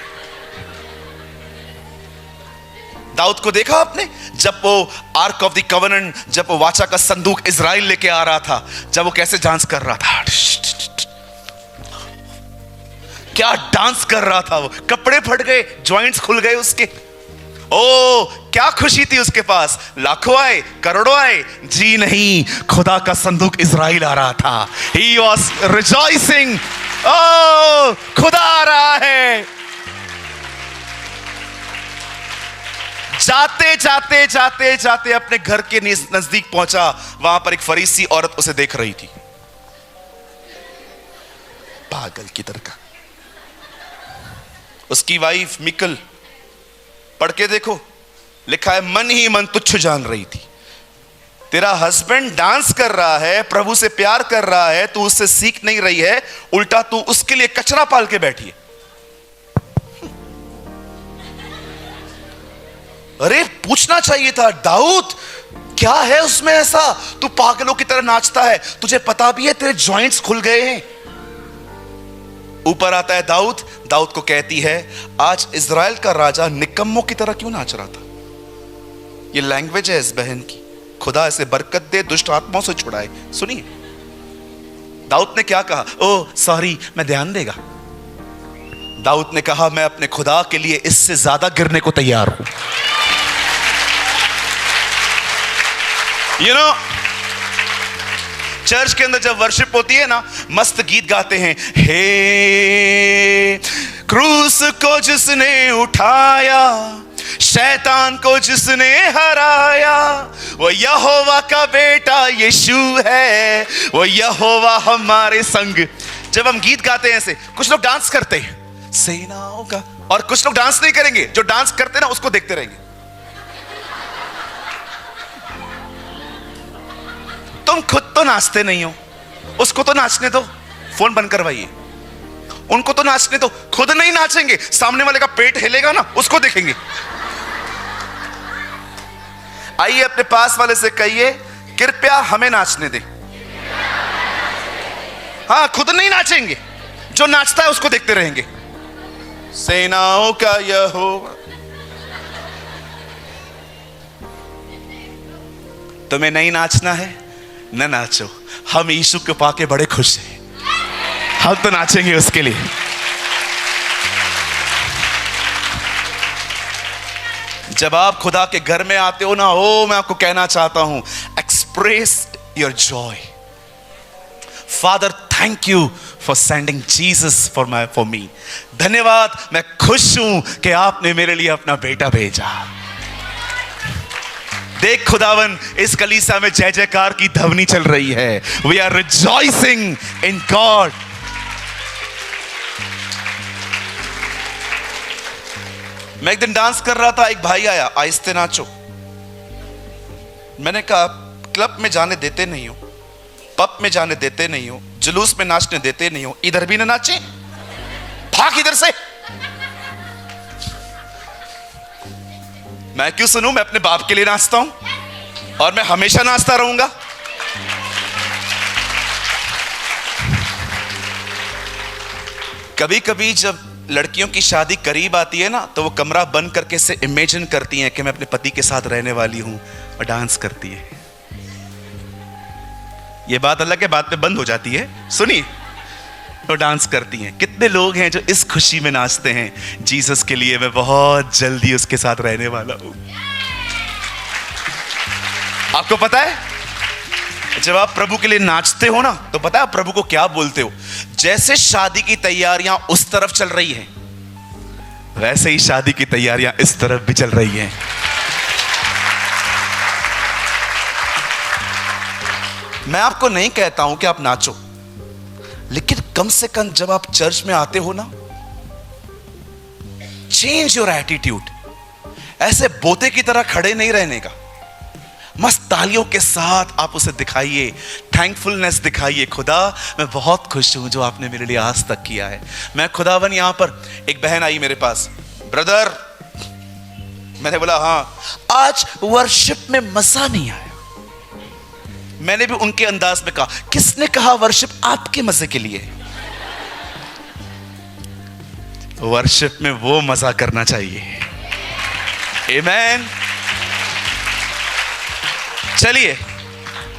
दाऊद को देखा आपने, जब वो आर्क ऑफ द कवेनेंट, जब वो वाचा का संदूक इजराइल लेके आ रहा था, जब वो कैसे डांस कर रहा था, क्या डांस कर रहा था वो, कपड़े फट गए, जॉइंट्स खुल गए उसके। ओ क्या खुशी थी उसके पास, लाखों आए, करोड़ों आए, जी नहीं, खुदा का संदूक इजराइल आ रहा था। He was rejoicing, ओ खुदा आ रहा है। जाते जाते जाते जाते अपने घर के नजदीक पहुंचा, वहां पर एक फरीसी औरत उसे देख रही थी, पागल की तरह का। उसकी वाइफ मिकल, पढ़ के देखो, लिखा है मन ही मन तुच्छ जान रही थी। तेरा हस्बैंड डांस कर रहा है, प्रभु से प्यार कर रहा है, तू उससे सीख नहीं रही है, उल्टा तू उसके लिए कचरा पाल के बैठी है। अरे पूछना चाहिए था, दाऊद क्या है उसमें ऐसा, तू पागलों की तरह नाचता है, तुझे पता भी है तेरे जॉइंट्स खुल गए हैं। ऊपर आता है दाऊद, दाऊद को कहती है आज इजराइल का राजा निकम्मों की तरह क्यों नाच रहा था। ये लैंग्वेज है इस बहन की। खुदा इसे बरकत दे, दुष्ट आत्माओं से छुड़ाए। सुनिए दाऊद ने क्या कहा, ओ सॉरी, मैं ध्यान देगा। दाऊद ने कहा मैं अपने खुदा के लिए इससे ज्यादा गिरने को तैयार हूं। चर्च के अंदर जब वर्शिप होती है ना, मस्त गीत गाते हैं, हे क्रूस को जिसने उठाया, शैतान को जिसने हराया, वो यहोवा का बेटा यीशु है, वो यहोवा हमारे संग। जब हम गीत गाते हैं ऐसे, कुछ लोग डांस करते हैं सेनाओं का, और कुछ लोग डांस नहीं करेंगे। जो डांस करते हैं ना उसको देखते रहेंगे। तुम खुद तो नाचते नहीं हो, उसको तो नाचने दो, फोन बंद करवाइए। उनको तो नाचने दो, खुद नहीं नाचेंगे, सामने वाले का पेट हिलेगा ना, उसको देखेंगे। आइए अपने पास वाले से कहिए कृपया हमें नाचने दे। हाँ, खुद नहीं नाचेंगे, जो नाचता है उसको देखते रहेंगे। सेनाओं का यहोवा। तुम्हें नहीं नाचना है न नाचो, हम यीशु को पाके बड़े खुश हैं, हम तो नाचेंगे उसके लिए। जब आप खुदा के घर में आते हो ना, ओ मैं आपको कहना चाहता हूं, express your Joy. Father thank you for sending Jesus for me. धन्यवाद, मैं खुश हूं कि आपने मेरे लिए अपना बेटा भेजा। देख खुदावन, इस कलीसिया में जय जयकार की ध्वनि चल रही है। We are rejoicing in God. मैं एक दिन डांस कर रहा था, एक भाई आया, आहिस्ते नाचो। मैंने कहा क्लब में जाने देते नहीं हो, पब में जाने देते नहीं हो, जुलूस में नाचने देते नहीं हो, इधर भी ना नाचे, भाग इधर से। मैं क्यों सुनूं, मैं अपने बाप के लिए नाचता हूं और मैं हमेशा नाचता रहूंगा। कभी कभी जब लड़कियों की शादी करीब आती है ना, तो वो कमरा बंद करके से इमेजिन करती हैं कि मैं अपने पति के साथ रहने वाली हूं, और डांस करती है। ये बात अलग है, बात में बंद हो जाती है, सुनिए, तो डांस करती हैं। कितने लोग हैं जो इस खुशी में नाचते हैं, जीसस के लिए मैं बहुत जल्दी उसके साथ रहने वाला हूं। आपको पता है, जब आप प्रभु के लिए नाचते हो ना, तो पता है आप प्रभु को क्या बोलते हो? जैसे शादी की तैयारियां उस तरफ चल रही हैं, वैसे ही शादी की तैयारियां इस तरफ भी चल रही हैं। मैं आपको नहीं कहता हूं कि आप नाचो, लेकिन कम से कम जब आप चर्च में आते हो ना, चेंज योर एटीट्यूड। ऐसे बोते की तरह खड़े नहीं रहने का, मस्त तालियों के साथ आप उसे दिखाइए, थैंकफुलनेस दिखाइए। खुदा मैं बहुत खुश हूं जो आपने मेरे लिए आज तक किया है। मैं खुदावन, यहां पर एक बहन आई मेरे पास, ब्रदर, मैंने बोला हाँ, आज वर्शिप में मजा नहीं आया। मैंने भी उनके अंदाज में कहा, किसने कहा वर्शिप आपके मजे के लिए? वर्शिप में वो मजा करना चाहिए। आमेन। चलिए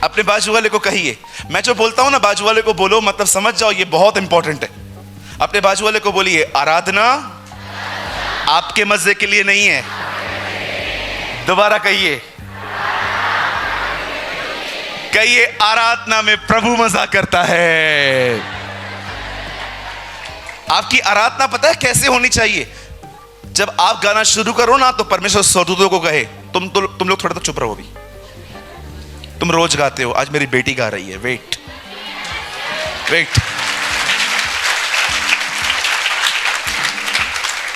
अपने बाजू वाले को कहिए, मैं जो बोलता हूं ना बाजू वाले को बोलो, मतलब समझ जाओ ये बहुत इंपॉर्टेंट है। अपने बाजू वाले को बोलिए, आराधना आपके मजे के लिए नहीं है। दोबारा कहिए, कहिए, आराधना में प्रभु मजा करता है। आपकी आराधना पता है कैसे होनी चाहिए? जब आप गाना शुरू करो ना तो परमेश्वर स्वर्गदूतों को कहे, तुम लोग थोड़ा तो चुप रहो, अभी तुम रोज गाते हो, आज मेरी बेटी गा रही है, वेट वेट।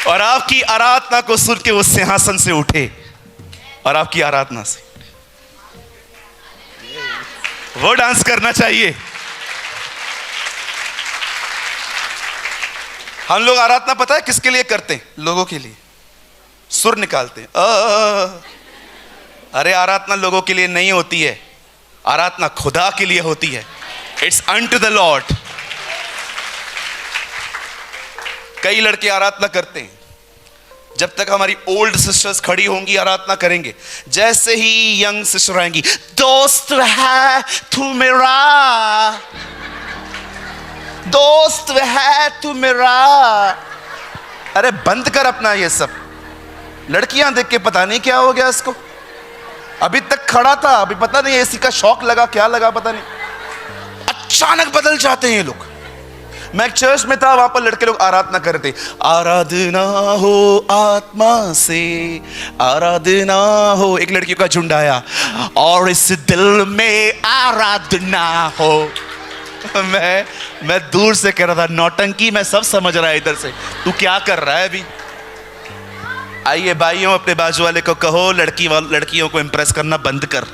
और आपकी आराधना को सुन के वो सिंहासन से उठे और आपकी आराधना से वो डांस करना चाहिए। हम लोग आराधना पता है किसके लिए करते हैं? लोगों के लिए। सुर निकालते हैं अरे आराधना लोगों के लिए नहीं होती है, आराधना खुदा के लिए होती है। It's unto the Lord. कई लड़के आराधना करते हैं, जब तक हमारी ओल्ड सिस्टर्स खड़ी होंगी आराधना करेंगे, जैसे ही यंग सिस्टर आएंगी, दोस्त है तू मेरा, दोस्त है तू मेरा। अरे बंद कर अपना ये सब। लड़कियां देख के पता नहीं क्या हो गया इसको, अभी तक खड़ा था, अभी पता नहीं एसी का शॉक लगा, क्या लगा पता नहीं, अचानक बदल जाते हैं ये लोग। मैं एक चर्च में था, वहां पर लड़के लोग आराधना कर रहे थे, आराधना हो आत्मा से, आराधना हो। एक लड़की का झुंड आया, और इस दिल में आराधना हो। मैं दूर से कह रहा था, नौटंकी मैं सब समझ रहा है, इधर से तू क्या कर रहा है अभी। आइए भाइयों, अपने बाजू वाले को कहो, लड़कियों को इंप्रेस करना बंद कर।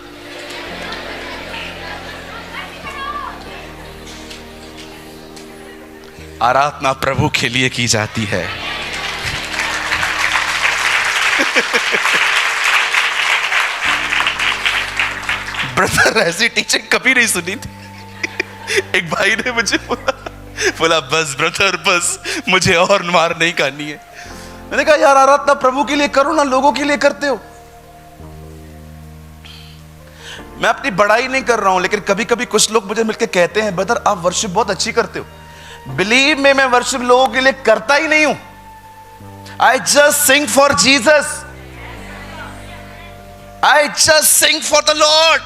आराधना प्रभु के लिए की जाती है। ब्रदर, ऐसी टीचिंग कभी नहीं सुनी थी। एक भाई ने मुझे बोला बस ब्रदर बस, मुझे और मार नहीं खानी है। मैंने कहा यार आराधना प्रभु के लिए करो ना, लोगों के लिए करते हो। मैं अपनी बड़ाई नहीं कर रहा हूं, लेकिन कभी कभी कुछ लोग मुझे मिलकर कहते हैं, ब्रदर आप वर्शिप बहुत अच्छी करते हो। बिलीव में, मैं वर्शिप लोगों के लिए करता ही नहीं हूं। I just sing for Jesus, I just sing for the Lord.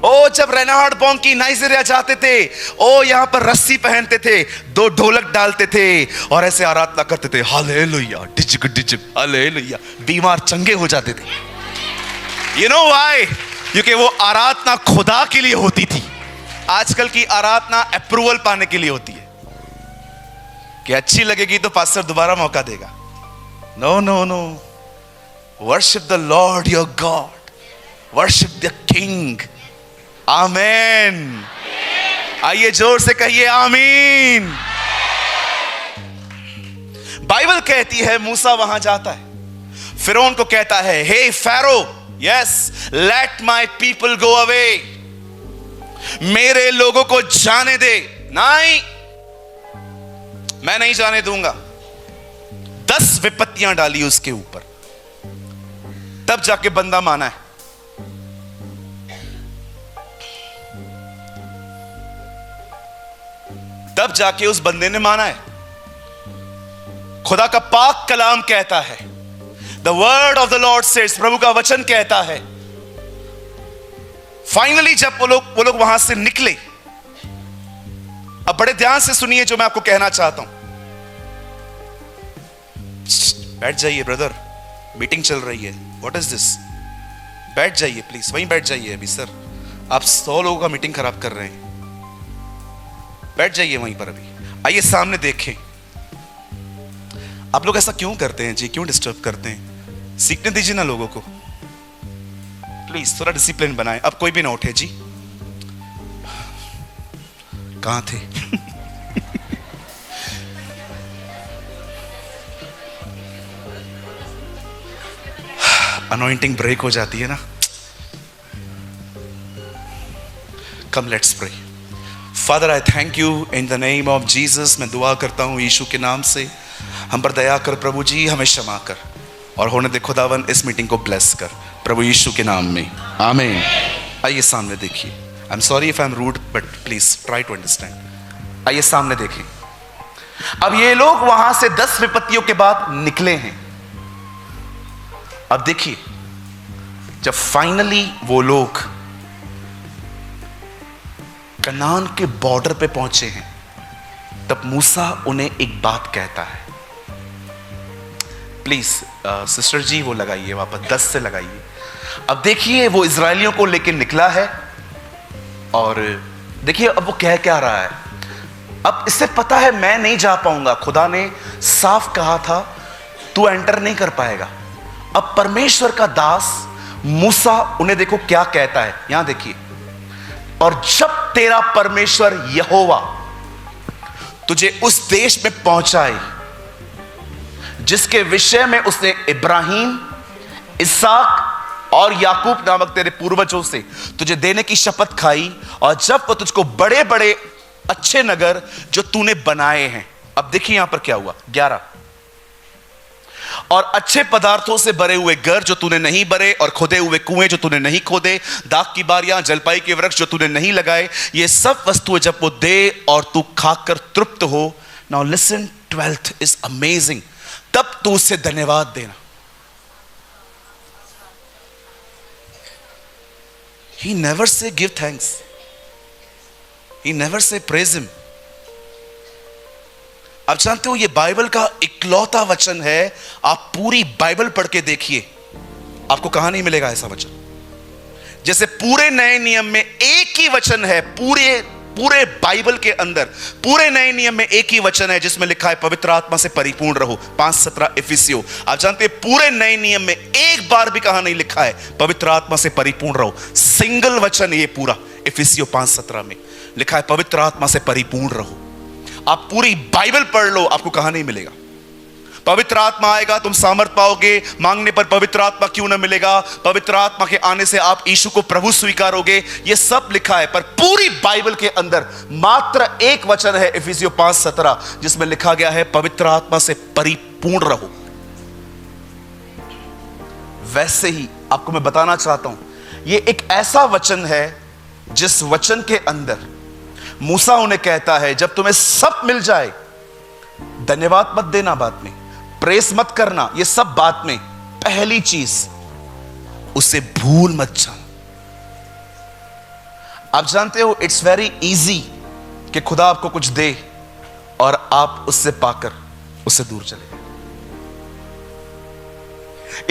ओ जब रेनाहार्ड बॉन्की नाइजीरिया जाते थे, ओ यहां पर रस्सी पहनते थे, 2 ढोलक डालते थे और ऐसे आराधना करते थे, हालेलुया डिजिक डिजिक हालेलुया। बीमार चंगे हो जाते थे। You know why? क्योंकि वो आराधना खुदा के लिए होती थी। आजकल की आराधना अप्रूवल पाने के लिए होती है कि अच्छी लगेगी तो पास्टर दोबारा मौका देगा। No no no, worship the Lord your God, worship the king. आमीन। आइए जोर से कहिए आमीन। बाइबल कहती है मूसा वहां जाता है, फिरौन को कहता है, हे Pharaoh, yes let my people go away, मेरे लोगों को जाने दे। नहीं, मैं नहीं जाने दूंगा। 10 विपत्तियां डाली उसके ऊपर, तब जाके बंदा माना है। तब जाके उस बंदे ने माना है। खुदा का पाक कलाम कहता है, the word of the Lord says, प्रभु का वचन कहता है। फाइनली जब वो लोग वहां से निकले, अब बड़े ध्यान से सुनिए जो मैं आपको कहना चाहता हूं। बैठ जाइए ब्रदर, मीटिंग चल रही है। What is this? बैठ जाइए प्लीज, वहीं बैठ जाइए। अभी सर आप 100 लोगों का मीटिंग खराब कर रहे हैं, बैठ जाइए वहीं पर। अभी आइए सामने देखें। आप लोग ऐसा क्यों करते हैं जी? क्यों डिस्टर्ब करते हैं? सीखने दीजिए ना लोगों को, प्लीज थोड़ा डिसिप्लिन बनाएं। अब कोई भी ना उठे जी। कहां थे? अनॉइंटिंग ब्रेक हो जाती है ना। Come let's pray. Father I thank you in the name of Jesus. मैं दुआ करता हूँ यीशु के नाम से, हम पर दया कर प्रभु जी, हमें क्षमा कर और होने दे खुदावन इस मीटिंग को ब्लेस कर प्रभु यीशु के नाम में, आमीन। आइए सामने देखिए। I am sorry if I am rude but please try to understand. आइए सामने देखें। अब ये लोग वहां से 10 विपत्तियों के बाद निकले हैं। अब देखिए, जब फाइनली वो लोग कनान के बॉर्डर पे पहुंचे हैं, तब मूसा उन्हें एक बात कहता है। प्लीज सिस्टर जी वो लगाइए वापस, 10 से लगाइए। अब देखिए वो इजरायलियों को लेकर निकला है और देखिए अब वो कह क्या रहा है। अब इससे पता है मैं नहीं जा पाऊंगा, खुदा ने साफ कहा था तू एंटर नहीं कर पाएगा। अब परमेश्वर का दास मूसा उन्हें देखो क्या कहता है, यहां देखिए। और जब तेरा परमेश्वर यहोवा तुझे उस देश में पहुंचाए जिसके विषय में उसने इब्राहिम, इसहाक और याकूब नामक तेरे पूर्वजों से तुझे देने की शपथ खाई, और जब वो तुझको बड़े बड़े अच्छे नगर जो तूने बनाए हैं। अब देखिए यहां पर क्या हुआ, 11। और अच्छे पदार्थों से भरे हुए घर जो तूने नहीं भरे, और खुदे हुए कुएं जो तूने नहीं खोदे, दाख की बारियां, जलपाई के वृक्ष जो तूने नहीं लगाए, ये सब वस्तुएं जब वो दे और तू खाकर तृप्त हो। Now listen, 12th is amazing. तब तू उससे धन्यवाद देना। He never say give thanks. He never say praise him. आप जानते हो ये बाइबल का इकलौता वचन है। आप पूरी बाइबल पढ़ के देखिए, आपको कहां नहीं मिलेगा ऐसा वचन। जैसे पूरे नए नियम में एक ही वचन है, पूरे बाइबल के अंदर पूरे नए नियम में एक ही वचन है जिसमें लिखा है पवित्र आत्मा से परिपूर्ण रहो, 5:17 इफिसियों। आप जानते हैं पूरे नए नियम में एक बार भी कहां नहीं लिखा है पवित्र आत्मा से परिपूर्ण रहो। सिंगल वचन ये पूरा इफिसियों 5:17 में लिखा है पवित्र आत्मा से परिपूर्ण रहो। आप पूरी बाइबल पढ़ लो, आपको कहां नहीं मिलेगा। पवित्र आत्मा आएगा तुम सामर्थ पाओगे, मांगने पर पवित्र आत्मा क्यों ना मिलेगा, पवित्र आत्मा के आने से आप यीशु को प्रभु स्वीकारोगे, ये सब लिखा है। पर पूरी बाइबल के अंदर मात्र एक वचन है इफिसियों 5:17 जिसमें लिखा गया है पवित्र आत्मा से परिपूर्ण रहो। वैसे ही आपको मैं बताना चाहता हूं, ये एक ऐसा वचन है जिस वचन के अंदर मूसा उन्हें कहता है जब तुम्हें सब मिल जाए, धन्यवाद मत देना बाद में, प्रेस मत करना, ये सब बात में, पहली चीज उसे भूल मत जाना। आप जानते हो इट्स वेरी इजी कि खुदा आपको कुछ दे और आप उससे पाकर उससे दूर चले।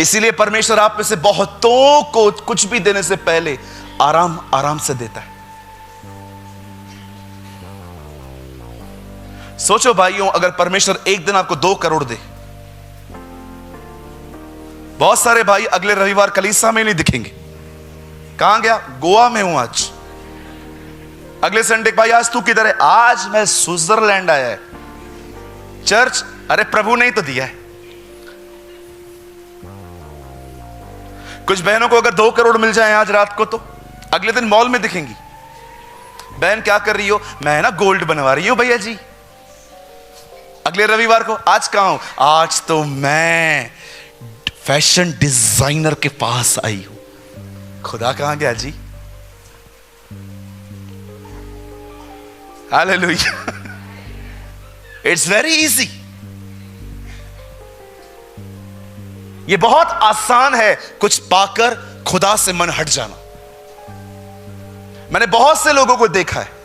इसीलिए परमेश्वर आप में से बहुतों को कुछ भी देने से पहले आराम आराम से देता है। सोचो भाइयों, अगर परमेश्वर एक दिन आपको 2 करोड़ दे, बहुत सारे भाई अगले रविवार कलीसिया में नहीं दिखेंगे। कहां गया? गोवा में हूं आज। अगले संडे भाई आज तू किधर है? आज मैं स्विट्जरलैंड आया है। चर्च, अरे प्रभु ने ही तो दिया है। कुछ बहनों को अगर 2 करोड़ मिल जाए आज रात को तो अगले दिन मॉल में दिखेंगी। बहन क्या कर रही हो? मैं ना गोल्ड बनवा रही हूं भैया जी। अगले रविवार को आज कहां हूं? आज तो मैं फैशन डिजाइनर के पास आई हूं। खुदा कहां गया जी? हालेलुया। It's very easy. ये बहुत आसान है कुछ पाकर खुदा से मन हट जाना। मैंने बहुत से लोगों को देखा है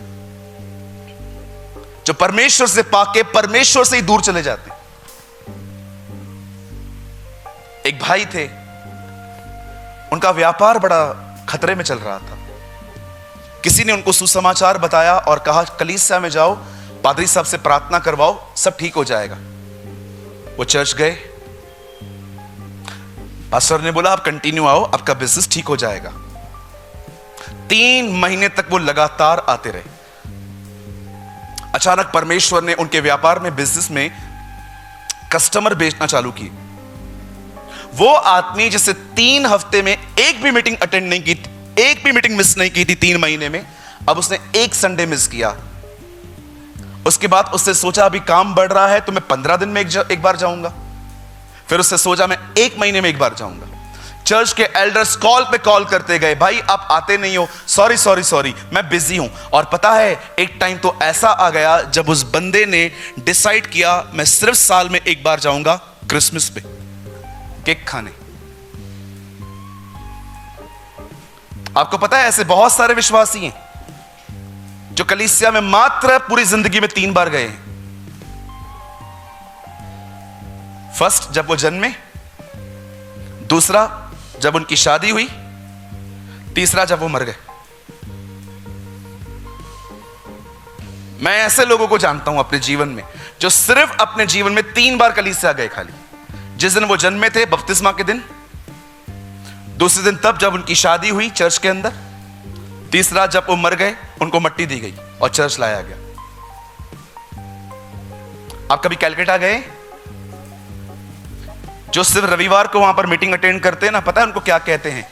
जो परमेश्वर से पाके परमेश्वर से ही दूर चले जाते हैं। एक भाई थे, उनका व्यापार बड़ा खतरे में चल रहा था। किसी ने उनको सुसमाचार बताया और कहा कलीसिया में जाओ, पादरी साहब से प्रार्थना करवाओ, सब ठीक हो जाएगा। वो चर्च गए, पास्टर ने बोला आप कंटिन्यू आओ, आपका बिजनेस ठीक हो जाएगा। 3 महीने तक वो लगातार आते रहे। अचानक परमेश्वर ने उनके व्यापार में, बिजनेस में कस्टमर बेचना चालू किए। वो आदमी जिसे 3 हफ्ते में एक भी मीटिंग अटेंड नहीं की, एक भी मीटिंग मिस नहीं की थी 3 महीने में, अब उसने एक संडे मिस किया उसके बाद उससे सोचा अभी काम बढ़ रहा है तो मैं 15 दिन में एक बार जाऊंगा। फिर उससे सोचा मैं 1 महीने में एक बार जाऊंगा। चर्च के एल्डर्स कॉल पे कॉल करते गए, भाई आप आते नहीं हो, सॉरी सॉरी सॉरी मैं बिजी हूं। और पता है एक टाइम तो ऐसा आ गया जब उस बंदे ने डिसाइड किया मैं सिर्फ साल में एक बार जाऊंगा क्रिसमस पे केक खाने। आपको पता है ऐसे बहुत सारे विश्वासी हैं जो कलीसिया में मात्र पूरी जिंदगी में 3 बार गए हैं। फर्स्ट जब वो जन्मे, दूसरा जब उनकी शादी हुई, तीसरा जब वो मर गए। मैं ऐसे लोगों को जानता हूं अपने जीवन में जो सिर्फ अपने जीवन में 3 बार कलीसिया गए खाली। जिस दिन वो जन्मे थे बपतिस्मा के दिन, दूसरे दिन तब जब उनकी शादी हुई चर्च के अंदर, तीसरा जब वो मर गए उनको मट्टी दी गई और चर्च लाया गया। आप कभी कैलकाटा गए? जो सिर्फ रविवार को वहां पर मीटिंग अटेंड करते हैं ना, पता है उनको क्या कहते हैं?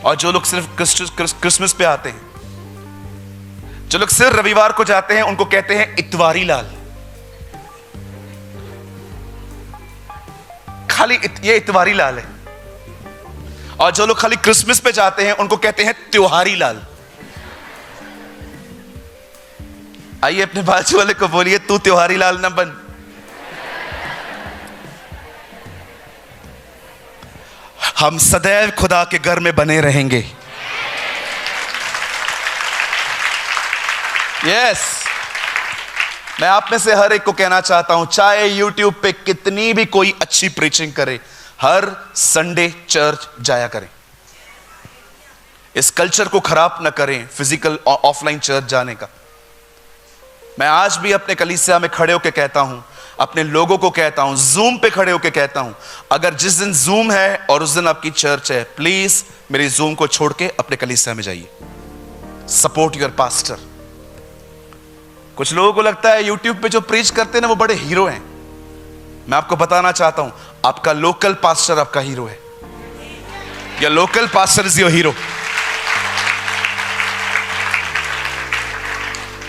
और जो लोग सिर्फ क्रिसमस पे आते हैं, जो लोग सिर्फ रविवार को जाते हैं, उनको कहते हैं इतवारी लाल। खाली ये इतवारी लाल है। और जो लोग खाली क्रिसमस पे जाते हैं उनको कहते हैं त्योहारी लाल। आइए अपने बाजू वाले को बोलिए तू त्योहारी लाल ना बन। हम सदैव खुदा के घर में बने रहेंगे। यस, मैं आप में से हर एक को कहना चाहता हूं, चाहे YouTube पे कितनी भी कोई अच्छी प्रीचिंग करे, हर संडे चर्च जाया करें। इस कल्चर को खराब ना करें फिजिकल और ऑफलाइन चर्च जाने का। मैं आज भी अपने कलीसिया में खड़े होकर कहता हूं, अपने लोगों को कहता हूं, जूम पे खड़े होकर कहता हूं, अगर जिस दिन जूम है और उस दिन आपकी चर्च है, प्लीज मेरी जूम को छोड़ के अपने कलीसिया में जाइए। Support your pastor. कुछ लोगों को लगता है यूट्यूब पे जो प्रीच करते हैं ना वो बड़े हीरो हैं। मैं आपको बताना चाहता हूं, आपका लोकल पास्टर आपका हीरो है। या local pastor is your hero.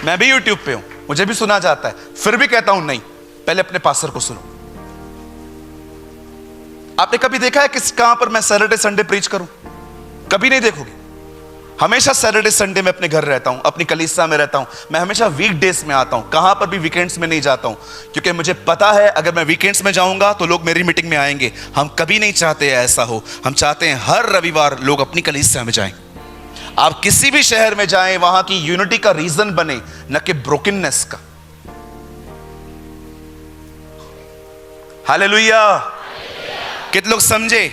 मैं भी यूट्यूब पे हूं, मुझे भी सुना जाता है, फिर भी कहता हूं नहीं, पहले अपने पास्टर को सुनो। आपने कभी देखा है किस कहां पर मैं सैटरडे संडे प्रीच करूं? कभी नहीं देखोगे। हमेशा सैटरडे संडे में अपने घर रहता हूं, अपनी कलीसिया में रहता हूं। मैं हमेशा वीकडेज में आता हूं, कहां पर भी वीकेंड्स में नहीं जाता हूं, क्योंकि मुझे पता है अगर मैं वीकेंड्स में जाऊंगा तो लोग मेरी मीटिंग में आएंगे। हम कभी नहीं चाहते ऐसा हो। हम चाहते हैं हर रविवार लोग अपनी कलीसिया में जाएं। आप किसी भी शहर में जाएं, वहां की यूनिटी का रीजन बने, न कि ब्रोकननेस का। हालेलुया। कितने लोग समझे?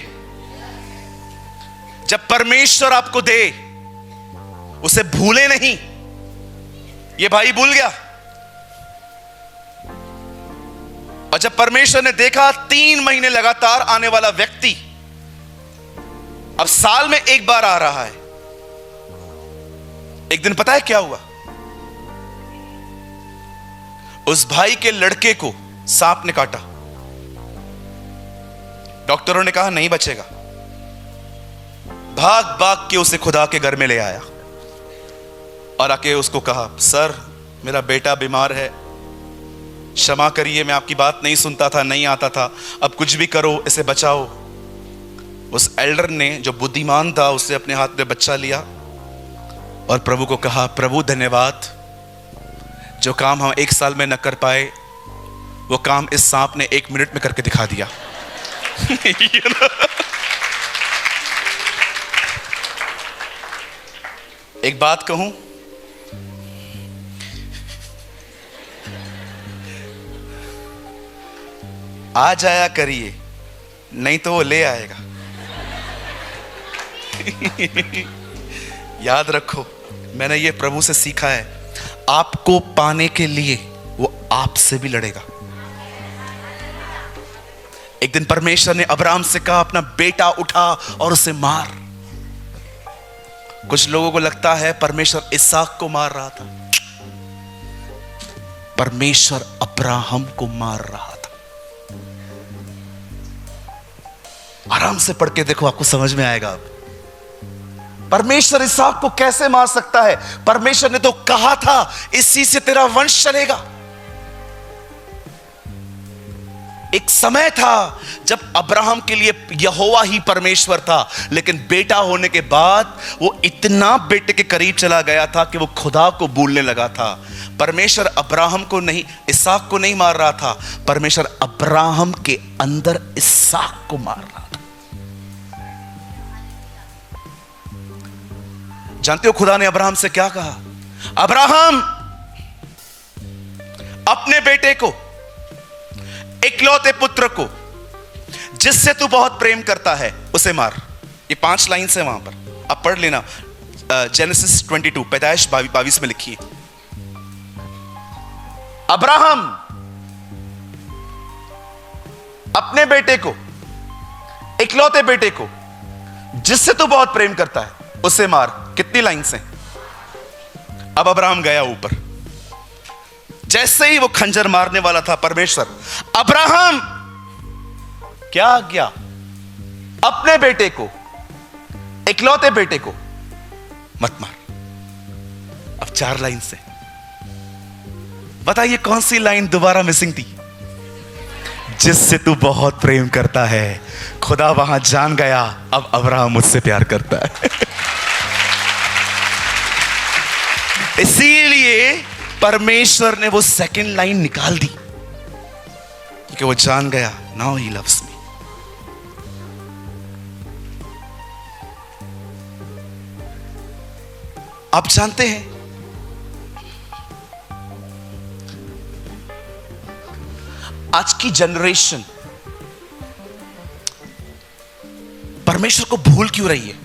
जब परमेश्वर आपको दे उसे भूले नहीं। ये भाई भूल गया। और जब परमेश्वर ने देखा 3 महीने लगातार आने वाला व्यक्ति अब साल में एक बार आ रहा है, एक दिन पता है क्या हुआ? उस भाई के लड़के को सांप ने काटा। डॉक्टरों ने कहा नहीं बचेगा। भाग भाग के उसे खुदा के घर में ले आया और आके उसको कहा, सर मेरा बेटा बीमार है, क्षमा करिए, मैं आपकी बात नहीं सुनता था, नहीं आता था, अब कुछ भी करो इसे बचाओ। उस एल्डर ने जो बुद्धिमान था उसने अपने हाथ में बच्चा लिया और प्रभु को कहा, प्रभु धन्यवाद, जो काम हम 1 साल में न कर पाए वो काम इस सांप ने 1 मिनट में करके दिखा दिया। एक बात कहूं, आ जाया करिए, नहीं तो वो ले आएगा। याद रखो, मैंने ये प्रभु से सीखा है, आपको पाने के लिए वो आपसे भी लड़ेगा। एक दिन परमेश्वर ने अब्राहम से कहा, अपना बेटा उठा और उसे मार। कुछ लोगों को लगता है परमेश्वर इसहाक को मार रहा था, परमेश्वर अब्राहम को मार रहा था। आराम से पढ़ के देखो, आपको समझ में आएगा। अब परमेश्वर इसहाक को कैसे मार सकता है? परमेश्वर ने तो कहा था इसी से तेरा वंश चलेगा। एक समय था जब अब्राहम के लिए यहोवा ही परमेश्वर था, लेकिन बेटा होने के बाद वो इतना बेटे के करीब चला गया था कि वो खुदा को भूलने लगा था। परमेश्वर अब्राहम को नहीं, इसहाक को नहीं मार रहा था, परमेश्वर अब्राहम के अंदर इसहाक को मार रहा था। जानते हो खुदा ने अब्राहम से क्या कहा? अब्राहम, अपने बेटे को, इकलौते पुत्र को, जिससे तू बहुत प्रेम करता है, उसे मार। ये 5 लाइन से वहां पर आप पढ़ लेना। जेनेसिस 22, पैदाइश 22 में लिखी है। अब्राहम, अपने बेटे को, इकलौते बेटे को, जिससे तू बहुत प्रेम करता है, उसे मार। कितनी लाइन से? अब अब्राहम गया ऊपर। जैसे ही वो खंजर मारने वाला था, परमेश्वर, अब्राहम, क्या आज्ञा? अपने बेटे को, इकलौते बेटे को मत मार। अब 4 लाइन से बताइए कौन सी लाइन दोबारा मिसिंग थी? जिससे तू बहुत प्रेम करता है। खुदा वहां जान गया, अब अब्राहम मुझसे प्यार करता है। इसीलिए परमेश्वर ने वो सेकंड लाइन निकाल दी, क्योंकि वो जान गया, नाउ ही लव्स मी। आप जानते हैं आज की जनरेशन परमेश्वर को भूल क्यों रही है?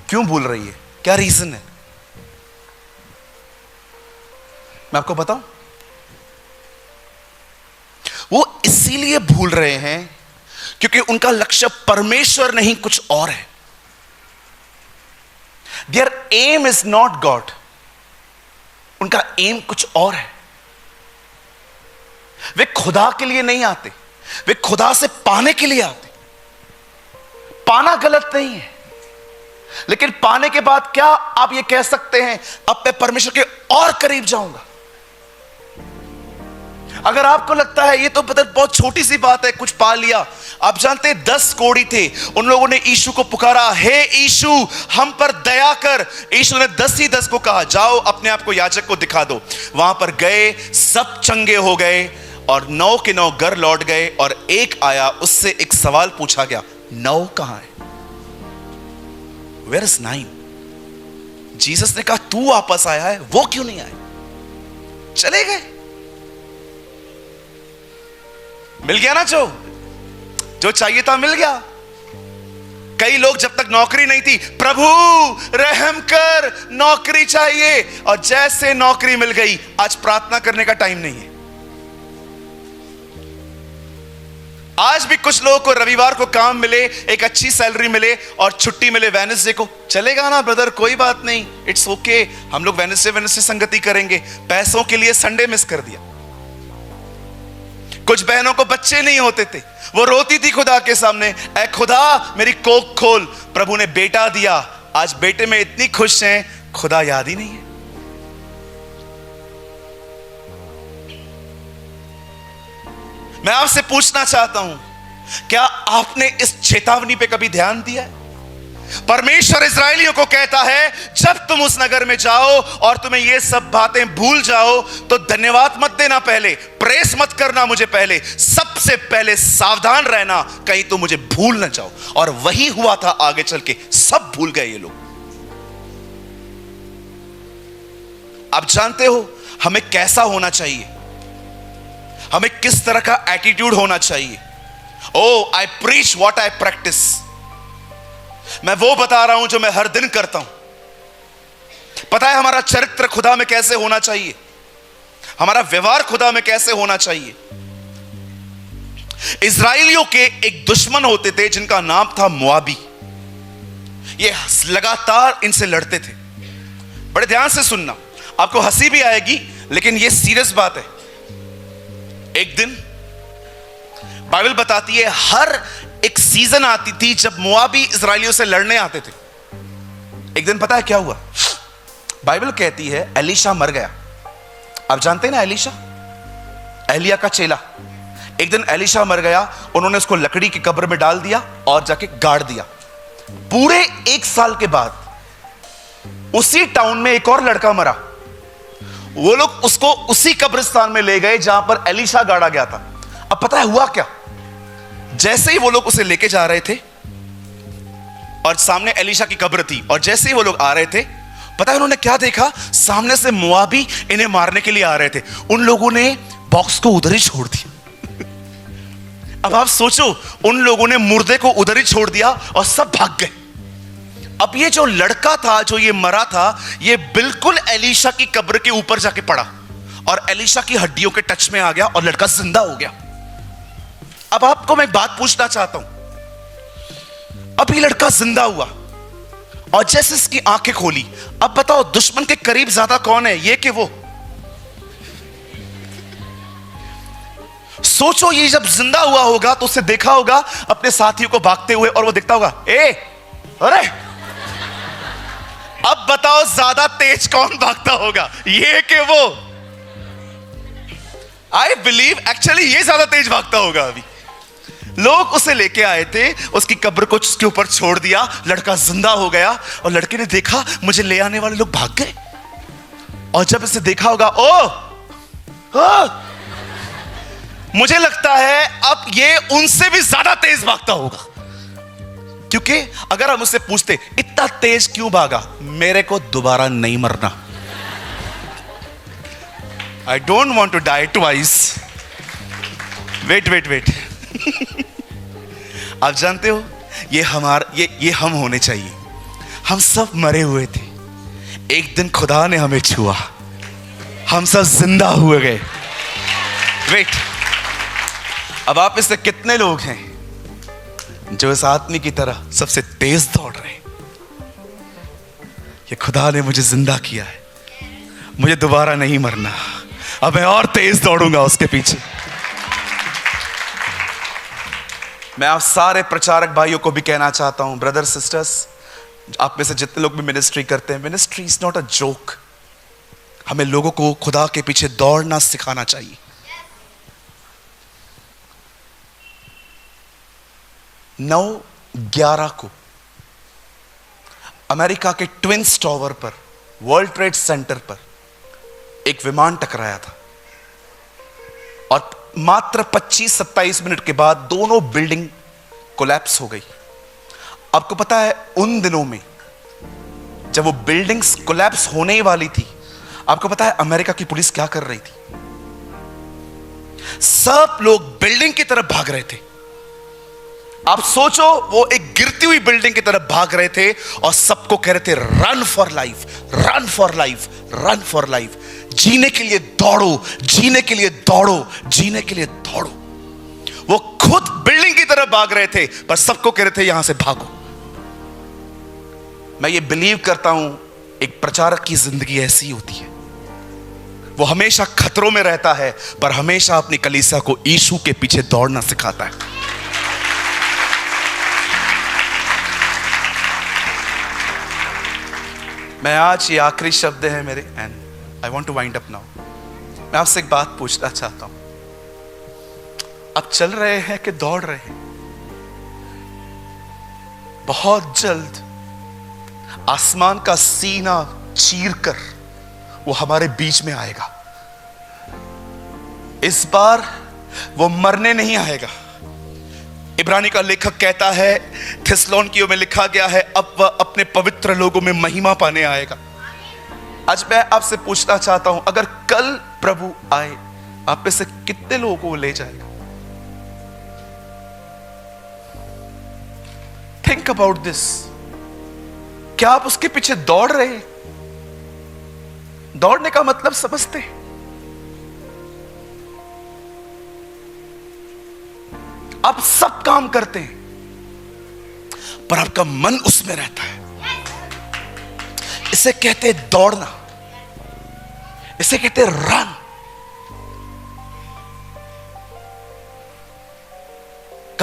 क्यों भूल रही है? क्या रीजन है? मैं आपको बताऊं। वो इसीलिए भूल रहे हैं क्योंकि उनका लक्ष्य परमेश्वर नहीं, कुछ और है। Their aim is not God. उनका एम कुछ और है। वे खुदा के लिए नहीं आते, वे खुदा से पाने के लिए आते। पाना गलत नहीं है, लेकिन पाने के बाद क्या आप ये कह सकते हैं, अब मैं परमेश्वर के और करीब जाऊंगा? अगर आपको लगता है ये तो बहुत छोटी सी बात है, कुछ पा लिया। आप जानते हैं 10 कोढ़ी थे, उन लोगों ने यीशु को पुकारा, हे यीशु हम पर दया कर। यीशु ने 10 ही 10 को कहा, जाओ अपने आप को याजक को दिखा दो। वहां पर गए, सब चंगे हो गए और 9 के 9 घर लौट गए। और एक आया, उससे एक सवाल पूछा गया, 9 कहां है? Where is 9? जीसस ने कहा तू वापस आया है, वो क्यों नहीं आए? चले गए। मिल गया ना, जो चाहिए था मिल गया। कई लोग जब तक नौकरी नहीं थी, प्रभु रहम कर, नौकरी चाहिए, और जैसे नौकरी मिल गई, आज प्रार्थना करने का टाइम नहीं है। आज भी कुछ लोगों को रविवार को काम मिले, एक अच्छी सैलरी मिले और छुट्टी मिले वेडनेसडे को, चलेगा ना ब्रदर, कोई बात नहीं, इट्स ओके, हम लोग वेडनेसडे संगति करेंगे। पैसों के लिए संडे मिस कर दिया। कुछ बहनों को बच्चे नहीं होते थे, वो रोती थी खुदा के सामने, ऐ खुदा मेरी कोख खोल। प्रभु ने बेटा दिया, आज बेटे में इतनी खुश हैं, खुदा याद ही नहीं है। मैं आपसे पूछना चाहता हूं, क्या आपने इस चेतावनी पे कभी ध्यान दिया है? परमेश्वर इस्राएलियों को कहता है, जब तुम उस नगर में जाओ और तुम्हें ये सब बातें भूल जाओ तो धन्यवाद मत देना, पहले प्रेस मत करना मुझे, पहले सबसे पहले सावधान रहना कहीं तुम मुझे भूल न जाओ। और वही हुआ था, आगे चल के सब भूल गए ये लोग। आप जानते हो हमें कैसा होना चाहिए, हमें किस तरह का एटीट्यूड होना चाहिए? ओ आई प्रीच व्हाट आई प्रैक्टिस। मैं वो बता रहा हूं जो मैं हर दिन करता हूं। पता है हमारा चरित्र खुदा में कैसे होना चाहिए, हमारा व्यवहार खुदा में कैसे होना चाहिए। इस्राएलियों के एक दुश्मन होते थे जिनका नाम था मोआबी। ये लगातार इनसे लड़ते थे। बड़े ध्यान से सुनना, आपको हंसी भी आएगी लेकिन ये सीरियस बात है। एक दिन बाइबल बताती है हर एक सीजन आती थी जब मोआबी इजराइलियों से लड़ने आते थे। एक दिन पता है क्या हुआ? बाइबल कहती है एलीशा मर गया। आप जानते हैं ना एलीशा, एलिया का चेला। एक दिन एलीशा मर गया, उन्होंने उसको लकड़ी की कब्र में डाल दिया और जाके गाड़ दिया। पूरे 1 साल के बाद उसी टाउन में एक और लड़का मरा। वो लोग उसको उसी कब्रिस्तान में ले गए जहां पर एलीशा गाड़ा गया था। अब पता है हुआ क्या? जैसे ही वो लोग उसे लेके जा रहे थे और सामने एलीशा की कब्र थी, और जैसे ही वो लोग आ रहे थे, पता है उन्होंने क्या देखा? सामने से मोआबी इन्हें मारने के लिए आ रहे थे। उन लोगों ने बॉक्स को उधर ही छोड़ दिया। अब आप सोचो, उन लोगों ने मुर्दे को उधर ही छोड़ दिया और सब भाग गए। अब ये जो लड़का था, जो ये मरा था, ये बिल्कुल एलीशा की कब्र के ऊपर जाके पड़ा और एलीशा की हड्डियों के टच में आ गया और लड़का जिंदा हो गया। अब आपको मैं एक बात पूछना चाहता हूं, अब ये लड़का जिंदा हुआ और जैसे इसकी आंखें खोली, अब बताओ दुश्मन के करीब ज्यादा कौन है, ये कि वो? सोचो ये जब जिंदा हुआ होगा तो उसे देखा होगा अपने साथियों को भागते हुए, और वो देखता होगा अरे अब बताओ ज्यादा तेज कौन भागता होगा, ये कि वो? आई बिलीव एक्चुअली ये ज्यादा तेज भागता होगा। अभी लोग उसे लेके आए थे, उसकी कब्र को उसके ऊपर छोड़ दिया, लड़का जिंदा हो गया और लड़के ने देखा मुझे ले आने वाले लोग भाग गए। और जब इसे देखा होगा, मुझे लगता है अब ये उनसे भी ज्यादा तेज भागता होगा। क्योंकि अगर हम उससे पूछते इतना तेज क्यों भागा, मेरे को दोबारा नहीं मरना, I don't want to die twice. Wait आप जानते हो ये हम होने चाहिए। हम सब मरे हुए थे, एक दिन खुदा ने हमें छुआ, हम सब जिंदा हुए गए। वेट, अब आप इससे कितने लोग हैं जो इस आदमी की तरह सबसे तेज दौड़ रहे हैं? ये खुदा ने मुझे जिंदा किया है, मुझे दोबारा नहीं मरना, अब मैं और तेज दौड़ूंगा उसके पीछे। मैं आप सारे प्रचारक भाइयों को भी कहना चाहता हूं, ब्रदर सिस्टर्स, आप में से जितने लोग भी मिनिस्ट्री करते हैं, ministry is not a joke. हमें लोगों को खुदा के पीछे दौड़ना सिखाना चाहिए। 9/11 को अमेरिका के ट्विंस टावर पर, वर्ल्ड ट्रेड सेंटर पर एक विमान टकराया था और मात्र 25-27 मिनट के बाद दोनों बिल्डिंग कोलैप्स हो गई। आपको पता है उन दिनों में जब वो बिल्डिंग्स कोलैप्स होने ही वाली थी, आपको पता है अमेरिका की पुलिस क्या कर रही थी? सब लोग बिल्डिंग की तरफ भाग रहे थे। आप सोचो, वो एक गिरती हुई बिल्डिंग की तरफ भाग रहे थे और सबको कह रहे थे run for life, run for life, run for life. जीने के लिए दौड़ो, जीने के लिए दौड़ो, जीने के लिए दौड़ो। वो खुद बिल्डिंग की तरफ भाग रहे थे पर सबको कह रहे थे यहां से भागो। मैं ये बिलीव करता हूं एक प्रचारक की जिंदगी ऐसी होती है, वो हमेशा खतरों में रहता है पर हमेशा अपनी कलीसिया को यीशु के पीछे दौड़ना सिखाता है। मैं आज ये आखिरी शब्द है मेरे, and I want to wind up now. मैं आपसे एक बात पूछना चाहता हूं, आप चल रहे हैं कि दौड़ रहे हैं? बहुत जल्द आसमान का सीना चीरकर वो हमारे बीच में आएगा। इस बार वो मरने नहीं आएगा। इब्रानी का लेखक कहता है, थिस्सलुनीकियों में लिखा गया है, अब वह अपने पवित्र लोगों में महिमा पाने आएगा। आज मैं आपसे पूछना चाहता हूं, अगर कल प्रभु आए, आप में से कितने लोगों को ले जाएगा? Think about this. क्या आप उसके पीछे दौड़ रहे हैं? दौड़ने का मतलब समझते हैं? आप सब काम करते हैं पर आपका मन उसमें रहता है। इसे कहते हैं दौड़ना, इसे कहते हैं रन।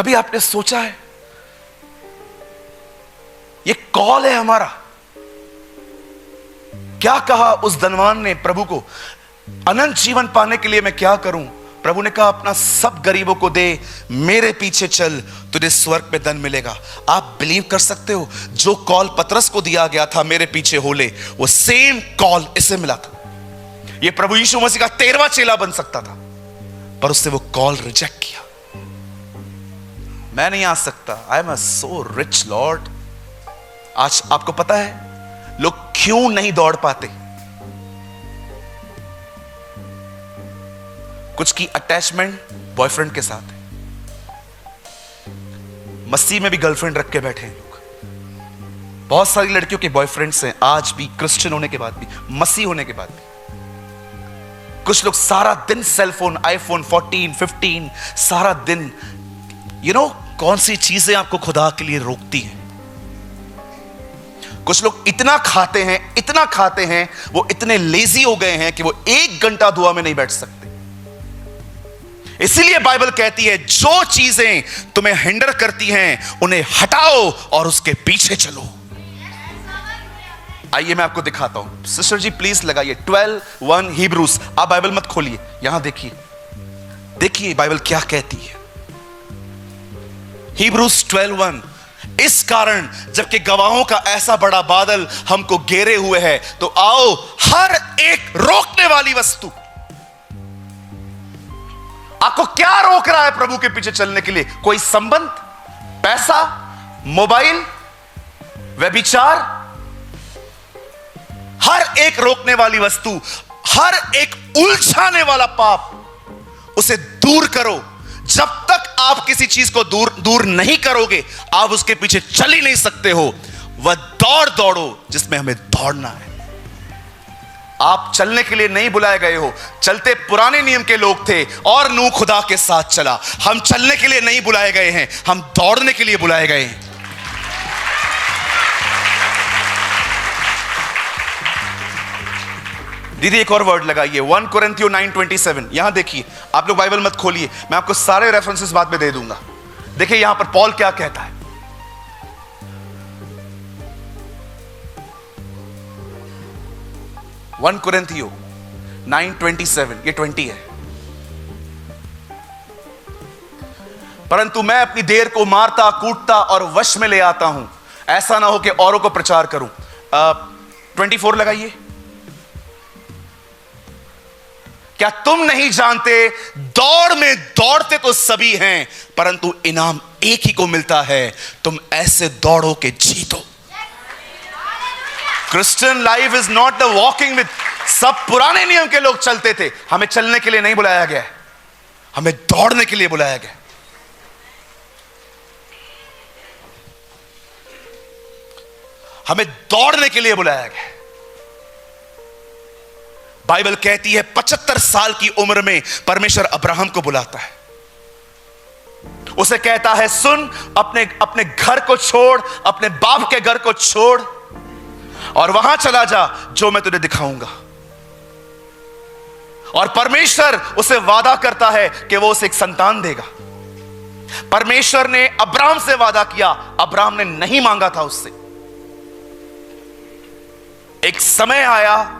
कभी आपने सोचा है ये कॉल है हमारा? क्या कहा उस धनवान ने प्रभु को, अनंत जीवन पाने के लिए मैं क्या करूं? प्रभु ने कहा अपना सब गरीबों को दे, मेरे पीछे चल, तुझे स्वर्ग में धन मिलेगा। आप बिलीव कर सकते हो, जो कॉल पतरस को दिया गया था मेरे पीछे हो ले, वो सेम कॉल इसे मिला था। ये प्रभु यीशु मसीह का 13वां चेला बन सकता था, पर उसने वो कॉल रिजेक्ट किया। मैं नहीं आ सकता, I am so rich Lord. आज आपको पता है लोग क्यों नहीं दौड़ पाते? कुछ की अटैचमेंट बॉयफ्रेंड के साथ है, मसीह में भी गर्लफ्रेंड रख के बैठे हैं लोग। बहुत सारी लड़कियों के बॉयफ्रेंड्स हैं आज भी, क्रिश्चियन होने के बाद भी, मसीह होने के बाद भी। कुछ लोग सारा दिन सेलफोन, आईफोन 14, 15, सारा दिन। कौन सी चीजें आपको खुदा के लिए रोकती हैं? कुछ लोग इतना खाते हैं, वो इतने लेजी हो गए हैं कि वो 1 घंटा दुआ में नहीं बैठ सकते। इसीलिए बाइबल कहती है जो चीजें तुम्हें हिंडर करती हैं उन्हें हटाओ और उसके पीछे चलो। आइए मैं आपको दिखाता हूं। सिस्टर जी प्लीज लगाइए 12:1 हिब्रूस। आप बाइबल मत खोलिए, यहां देखिए बाइबल क्या कहती है। हिब्रूस 12:1, इस कारण जबकि गवाहों का ऐसा बड़ा बादल हमको घेरे हुए है, तो आओ हर एक रोकने वाली वस्तु। आपको क्या रोक रहा है प्रभु के पीछे चलने के लिए? कोई संबंध, पैसा, मोबाइल, व्यभिचार? हर एक रोकने वाली वस्तु, हर एक उलझाने वाला पाप, उसे दूर करो। जब तक आप किसी चीज को दूर नहीं करोगे, आप उसके पीछे चल ही नहीं सकते हो। वह दौड़ो जिसमें हमें दौड़ना है। आप चलने के लिए नहीं बुलाए गए हो। चलते पुराने नियम के लोग थे और नूह खुदा के साथ चला। हम चलने के लिए नहीं बुलाए गए हैं, हम दौड़ने के लिए बुलाए गए हैं। दीदी एक और वर्ड लगाइए, 1 कोरिन्थियो 9:27। यहां देखिए, आप लोग बाइबल मत खोलिए, मैं आपको सारे रेफरेंसेस बाद में दे दूंगा। देखिए यहां पर पॉल क्या कहता है। वन कोरिन्थियो 9:27, ये 20 है। परंतु मैं अपनी देर को मारता कूटता और वश में ले आता हूं, ऐसा ना हो कि औरों को प्रचार करूं। 24 लगाइए। क्या तुम नहीं जानते, दौड़ में दौड़ते तो सभी हैं, परंतु इनाम एक ही को मिलता है। तुम ऐसे दौड़ो कि जीतो। Christian life is not the walking with. सब पुराने नियम के लोग चलते थे, हमें चलने के लिए नहीं बुलाया गया, हमें दौड़ने के लिए बुलाया गया। हमें दौड़ने के लिए बुलाया गया। बाइबल कहती है 75 साल की उम्र में परमेश्वर अब्राहम को बुलाता है। उसे कहता है सुन, अपने घर को छोड़, अपने बाप के घर को छोड़ और वहां चला जा जो मैं तुझे दिखाऊंगा। और परमेश्वर उसे वादा करता है कि वो उसे एक संतान देगा। परमेश्वर ने अब्राहम से वादा किया, अब्राहम ने नहीं मांगा था उससे। एक समय आया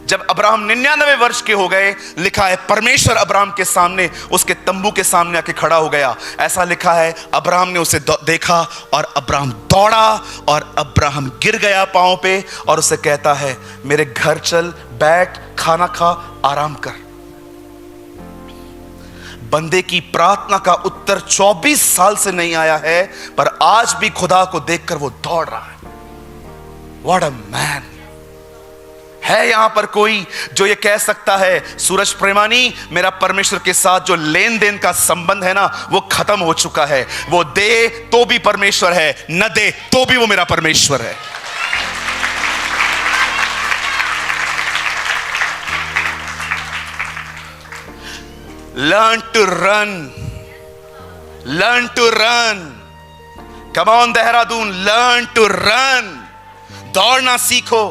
जब अब्राहम 99 वर्ष के हो गए, लिखा है परमेश्वर अब्राहम के सामने, उसके तंबू के सामने आके खड़ा हो गया। ऐसा लिखा है अब्राहम ने उसे देखा और अब्राहम दौड़ा और अब्राहम गिर गया पांव पे और उसे कहता है मेरे घर चल, बैठ, खाना खा, आराम कर। बंदे की प्रार्थना का उत्तर 24 साल से नहीं आया है, पर आज भी खुदा को देखकर वो दौड़ रहा है। What a man. है यहां पर कोई जो ये कह सकता है सूरज प्रेमानी, मेरा परमेश्वर के साथ जो लेन देन का संबंध है ना, वो खत्म हो चुका है। वो दे तो भी परमेश्वर है, न दे तो भी वो मेरा परमेश्वर है। Learn to run, learn to run. Come on Dehradun, learn to run. दौड़ना सीखो।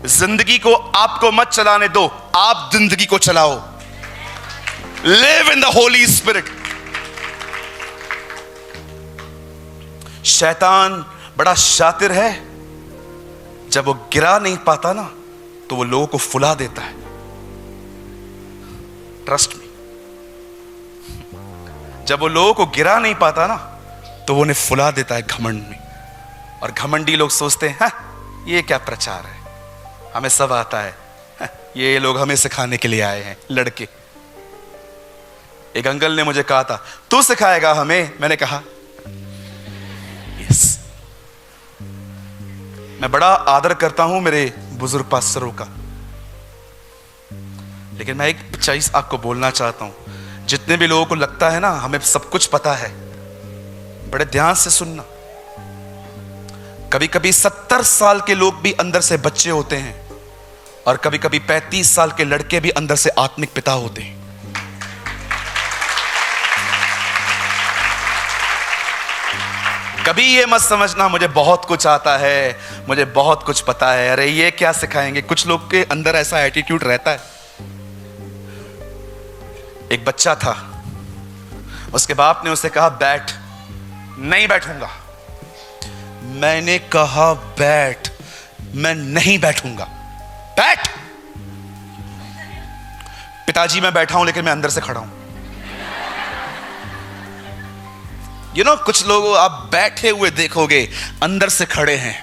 जिंदगी को आपको मत चलाने दो, आप जिंदगी को चलाओ। Live in the Holi spirit. शैतान बड़ा शातिर है, जब वो गिरा नहीं पाता ना तो वो लोगों को फुला देता है। ट्रस्ट मी, जब वो लोगों को गिरा नहीं पाता ना तो वो उन्हें फुला देता है घमंड में। और घमंडी लोग सोचते हैं हाँ, ये क्या प्रचार है, हमें सब आता है, हाँ, ये लोग हमें सिखाने के लिए आए हैं लड़के। एक अंकल ने मुझे कहा था तू सिखाएगा हमें, मैंने कहा यस। मैं बड़ा आदर करता हूं मेरे बुजुर्ग पास्टरों का, लेकिन मैं एक चीज आपको बोलना चाहता हूं। जितने भी लोगों को लगता है ना हमें सब कुछ पता है, बड़े ध्यान से सुनना। कभी कभी 70 साल के लोग भी अंदर से बच्चे होते हैं, और कभी कभी 35 साल के लड़के भी अंदर से आत्मिक पिता होते हैं। कभी ये मत समझना मुझे बहुत कुछ आता है, मुझे बहुत कुछ पता है, अरे ये क्या सिखाएंगे। कुछ लोग के अंदर ऐसा एटीट्यूड रहता है। एक बच्चा था, उसके बाप ने उसे कहा बैठ, नहीं बैठूंगा। मैंने कहा बैठ, मैं नहीं बैठूंगा, बैठ। पिताजी मैं बैठा हूं लेकिन मैं अंदर से खड़ा हूं। कुछ लोग आप बैठे हुए देखोगे अंदर से खड़े हैं।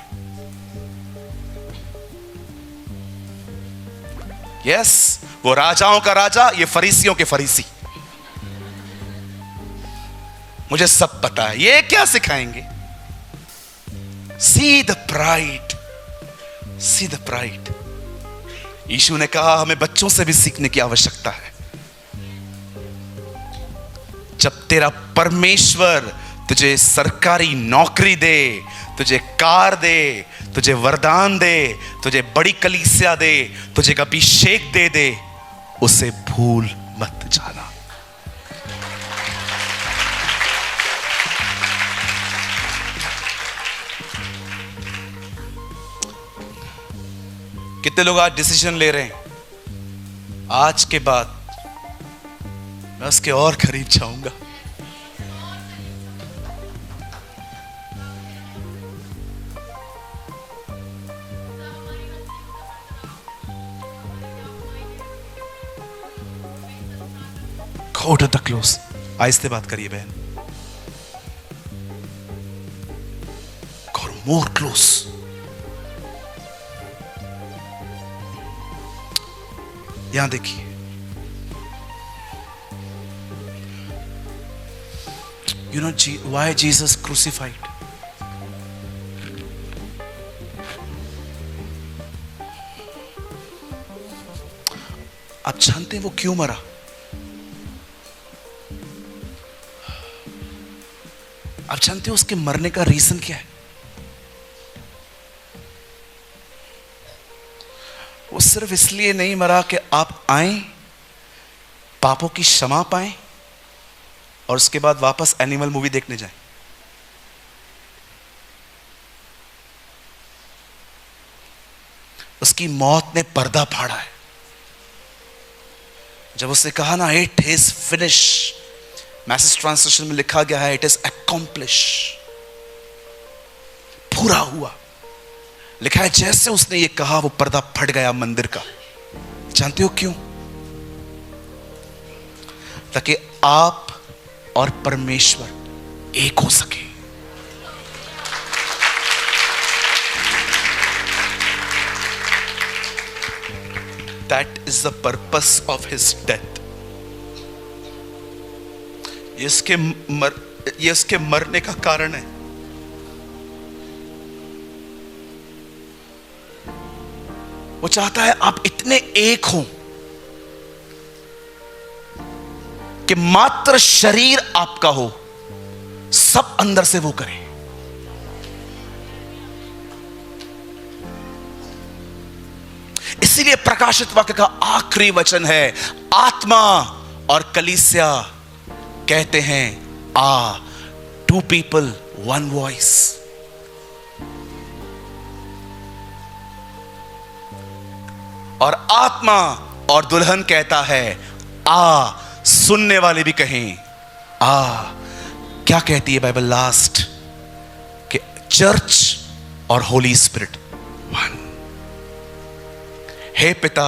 यस, वो राजाओं का राजा, ये फरीसियों के फरीसी। मुझे सब पता है, ये क्या सिखाएंगे। See the pride, see the pride. यीशु ने कहा हमें बच्चों से भी सीखने की आवश्यकता है। जब तेरा परमेश्वर तुझे सरकारी नौकरी दे, तुझे कार दे, तुझे वरदान दे, तुझे बड़ी कलीसिया दे, तुझे अभिषेक दे, उसे भूल मत जाना। कितने लोग आज डिसीजन ले रहे हैं, आज के बाद मैं उसके और करीब जाऊंगा। Go to the close. आहिस्ते बात करिए बहन। Go more close. यहां देखिए, you know why Jesus crucified? आप जानते हैं वो क्यों मरा? आप जानते हो उसके मरने का रीजन क्या है? वो सिर्फ इसलिए नहीं मरा कि आप आए, पापों की क्षमा पाएं और उसके बाद वापस एनिमल मूवी देखने जाएं। उसकी मौत ने पर्दा फाड़ा है। जब उसने कहा ना it is finish, message translation में लिखा गया है इट इज अकॉम्प्लिश, पूरा हुआ। लिखा है जैसे उसने ये कहा वो पर्दा फट गया मंदिर का। जानते हो क्यों? ताकि आप और परमेश्वर एक हो सके। That is the purpose of his death. ये इसके मरने का कारण है। वो चाहता है आप इतने एक हो कि मात्र शरीर आपका हो, सब अंदर से वो करे। इसीलिए प्रकाशित वाक्य का आखिरी वचन है, आत्मा और कलीसिया कहते हैं आ, टू पीपल वन वॉइस। और आत्मा और दुल्हन कहता है आ, सुनने वाले भी कहें आ। क्या कहती है बाइबल लास्ट? चर्च और होली स्पिरिट वन। हे पिता,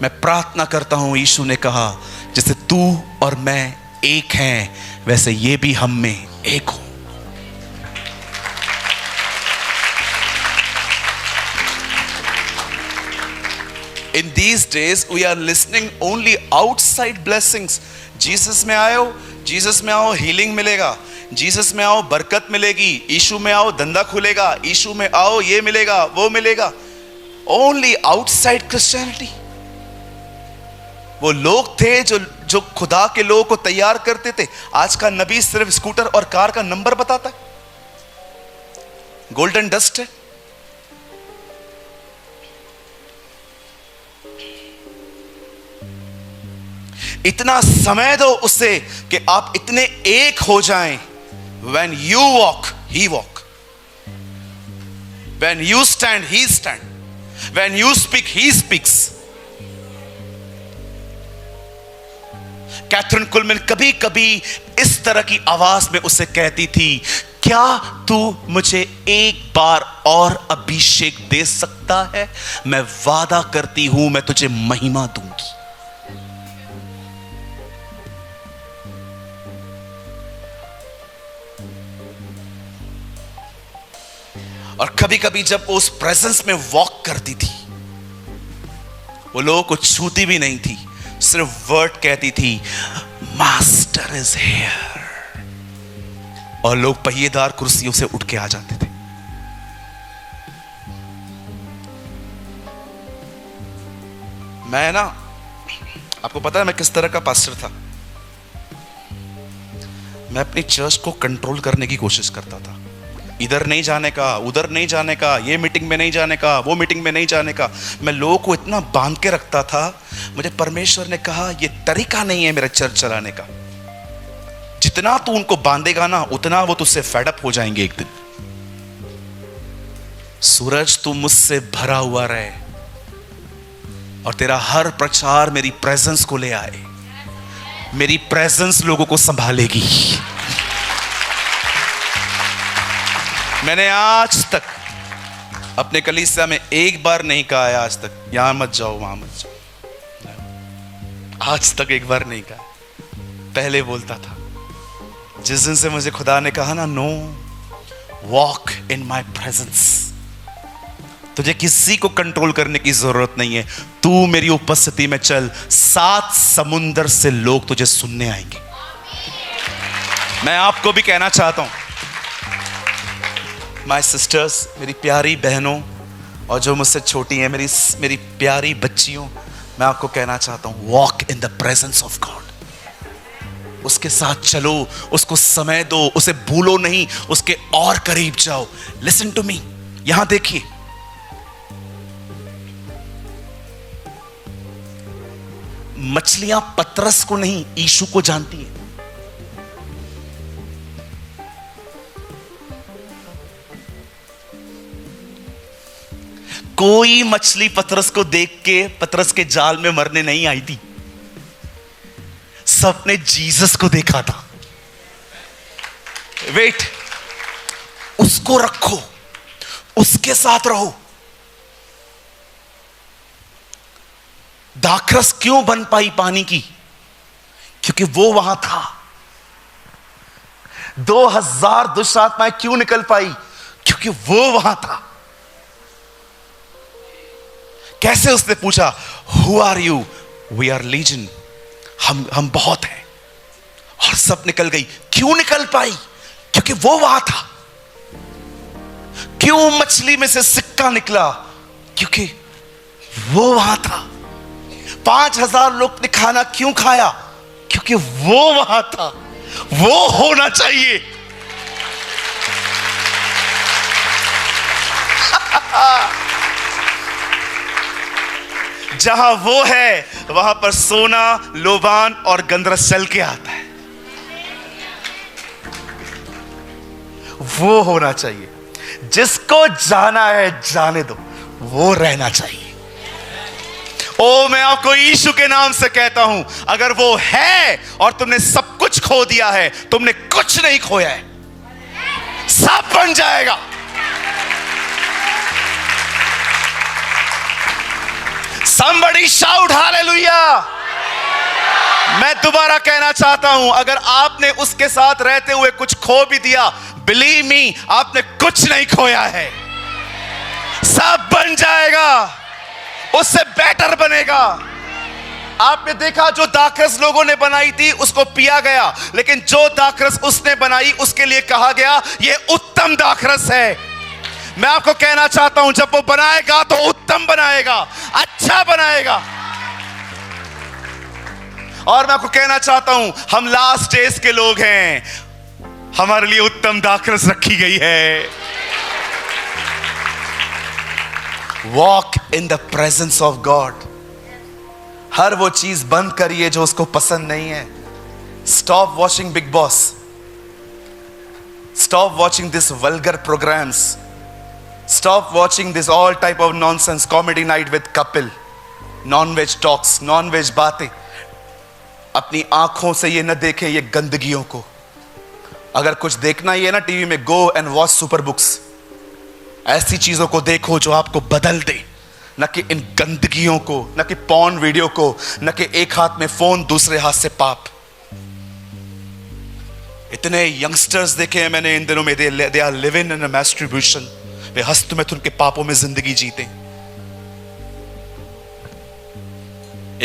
मैं प्रार्थना करता हूं, यीशु ने कहा, जैसे तू और मैं एक हैं वैसे ये भी हम में एक हो। In these days we are listening only outside blessings. Jesus में आए हो, जीसस में आओ हीलिंग मिलेगा, जीसस में आओ बरकत मिलेगी, यीशु में आओ धंधा खुलेगा, यीशु में आओ ये मिलेगा वो मिलेगा। Only outside Christianity। वो लोग थे जो खुदा के लोगों को तैयार करते थे। आज का नबी सिर्फ स्कूटर और कार का नंबर बताता है, गोल्डन डस्ट है। इतना समय दो उसे कि आप इतने एक हो जाएं। When you walk, he walk. When you stand, he stand. When you speak, he speaks. Kathryn Kuhlman कभी कभी इस तरह की आवाज में उसे कहती थी, क्या तू मुझे एक बार और अभिषेक दे सकता है? मैं वादा करती हूं मैं तुझे महिमा दूंगी। और कभी कभी जब वो उस प्रेजेंस में वॉक करती थी, वो लोगों को छूती भी नहीं थी, सिर्फ वर्ड कहती थी, मास्टर इज हियर, और लोग पहिएदार कुर्सियों से उठ के आ जाते थे। मैं ना, आपको पता है मैं किस तरह का पास्टर था? मैं अपनी चर्च को कंट्रोल करने की कोशिश करता था। इधर नहीं जाने का, उधर नहीं जाने का, ये मीटिंग में नहीं जाने का, वो मीटिंग में नहीं जाने का। मैं लोगों को इतना बांध के रखता था। मुझे परमेश्वर ने कहा, ये तरीका नहीं है मेरा चर्च चलाने का। जितना तू उनको बांधेगा ना, उतना वो तुझसे फेडअप हो जाएंगे एक दिन। सूरज, तू मुझसे भरा हुआ रहे और तेरा हर प्रचार मेरी प्रेजेंस को ले आए। मेरी प्रेजेंस लोगों को संभालेगी। मैंने आज तक अपने कलीसिया में एक बार नहीं कहा है, आज तक, यहां मत जाओ वहां मत जाओ, आज तक एक बार नहीं कहा। पहले बोलता था। जिस दिन से मुझे खुदा ने कहा ना, no walk in my presence, तुझे किसी को कंट्रोल करने की जरूरत नहीं है, तू मेरी उपस्थिति में चल, 7 समुंदर से लोग तुझे सुनने आएंगे। मैं आपको भी कहना चाहता हूं, माय सिस्टर्स, मेरी प्यारी बहनों, और जो मुझसे छोटी हैं, मेरी प्यारी बच्चियों, मैं आपको कहना चाहता हूं, walk in the presence of God. उसके साथ चलो, उसको समय दो, उसे भूलो नहीं, उसके और करीब जाओ। लिसन टू मी, यहां देखिए, मछलियां पतरस को नहीं, यीशु को जानती है। कोई मछली पतरस को देख के पतरस के जाल में मरने नहीं आई थी। सबने जीसस को देखा था। वेट, उसको रखो, उसके साथ रहो। दाखरस क्यों बन पाई पानी की? क्योंकि वो वहां था। 2000 दुष्ट आत्माएं क्यों निकल पाई? क्योंकि वो वहां था। कैसे? उसने पूछा, who are you? We are legion, हम बहुत हैं, और सब निकल गई। क्यों निकल पाई? क्योंकि वो वहां था। क्यों मछली में से सिक्का निकला? क्योंकि वो वहां था। 5000 लोग ने खाना क्यों खाया? क्योंकि वो वहां था। वो होना चाहिए। जहां वो है वहां पर सोना, लोबान और गंधरस चल के आता है। वो होना चाहिए। जिसको जाना है जाने दो, वो रहना चाहिए। ओ, मैं आपको यीशु के नाम से कहता हूं, अगर वो है और तुमने सब कुछ खो दिया है, तुमने कुछ नहीं खोया है। सब बन जाएगा। Somebody shout hallelujah। मैं दोबारा कहना चाहता हूं, अगर आपने उसके साथ रहते हुए कुछ खो भी दिया, बिलीव मी, आपने कुछ नहीं खोया है। सब बन जाएगा, उससे बेटर बनेगा। आपने देखा जो दाखरस लोगों ने बनाई थी उसको पिया गया, लेकिन जो दाखरस उसने बनाई उसके लिए कहा गया यह उत्तम दाखरस है। मैं आपको कहना चाहता हूं, जब वो बनाएगा तो उत्तम बनाएगा, अच्छा बनाएगा। और मैं आपको कहना चाहता हूं, हम लास्ट डेज के लोग हैं, हमारे लिए उत्तम दाखरस रखी गई है। Walk in the presence of God. हर वो चीज बंद करिए जो उसको पसंद नहीं है। Stop watching Bigg Boss, stop watching this vulgar programs, stop watching this all type of nonsense, comedy night with Kapil, non-veg talks, non-veg बातें। अपनी आंखों से ये न देखें ये गंदगियों को। अगर कुछ देखना ही है ना टीवी में, go and watch super books. ऐसी चीजों को देखो जो आपको बदल दे, न कि इन गंदगियों को, न कि पॉर्न वीडियो को, न कि एक हाथ में फोन दूसरे हाथ से पाप। इतने यंगस्टर्स देखे हैं मैंने इन दिनों में, दे आर लिविंग इन अ मैस्टरब्यूशन। वे हस्तमैथुन के पापों में जिंदगी जीते।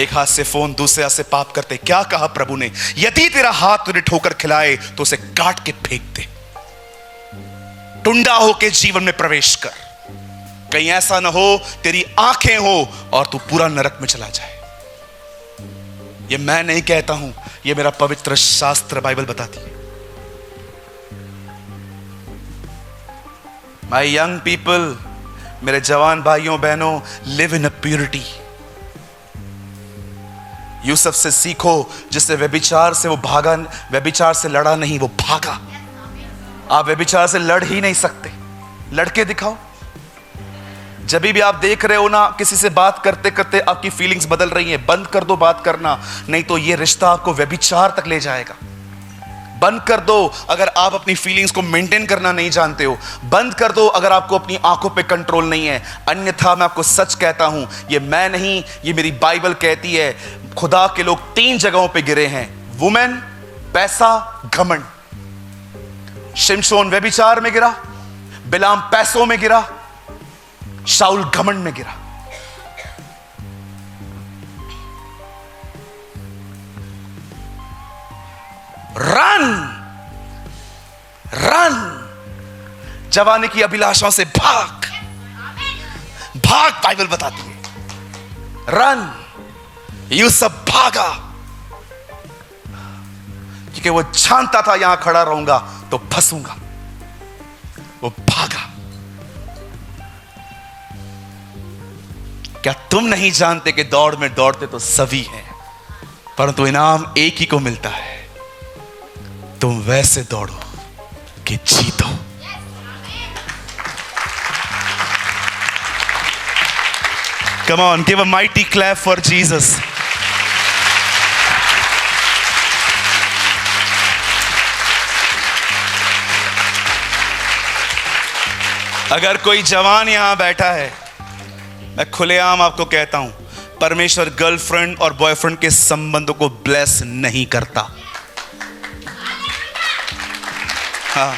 एक हाथ से फोन दूसरे हाथ से पाप करते। क्या कहा प्रभु ने? यदि तेरा हाथ तुझे ठोकर खिलाए तो उसे काट के फेंक दे, टुंडा होके जीवन में प्रवेश कर। कहीं ऐसा ना हो तेरी आंखें हो और तू पूरा नरक में चला जाए। ये मैं नहीं कहता हूं, ये मेरा पवित्र शास्त्र बाइबल बताती है। माय यंग पीपल, मेरे जवान भाइयों बहनों, live in a purity. Yusuf से सीखो, जिससे व्यभिचार से वो भागा, व्यभिचार से लड़ा नहीं, वो भागा। आप व्यभिचार से लड़ ही नहीं सकते, लड़के दिखाओ। जब भी आप देख रहे हो ना किसी से बात करते करते आपकी फीलिंग्स बदल रही हैं, बंद कर दो बात करना, नहीं तो ये रिश्ता आपको व्यभिचार तक ले जाएगा। बंद कर दो अगर आप अपनी फीलिंग्स को मेंटेन करना नहीं जानते हो। बंद कर दो अगर आपको अपनी आंखों पे कंट्रोल नहीं है। अन्यथा मैं आपको सच कहता हूं, ये मैं नहीं, ये मेरी बाइबल कहती है, खुदा के लोग 3 जगहों पे गिरे हैं: वुमेन, पैसा, घमंड। शिमशोन व्यभिचार में गिरा, बिलाम पैसों में गिरा, शाऊल घमंड में गिरा। रन रन, जवानी की अभिलाषाओं से भाग भाग, बाइबल बताती है। रन। यूसुफ भागा क्योंकि वो जानता था यहां खड़ा रहूंगा तो फंसूंगा। वो भागा। क्या तुम नहीं जानते कि दौड़ में दौड़ते तो सभी हैं, परंतु इनाम एक ही को मिलता है? तुम वैसे दौड़ो कि जीतो। Come on, give a mighty clap for Jesus. अगर कोई जवान यहां बैठा है, मैं खुलेआम आपको कहता हूं, परमेश्वर गर्लफ्रेंड और बॉयफ्रेंड के संबंधों को ब्लेस नहीं करता। हाँ,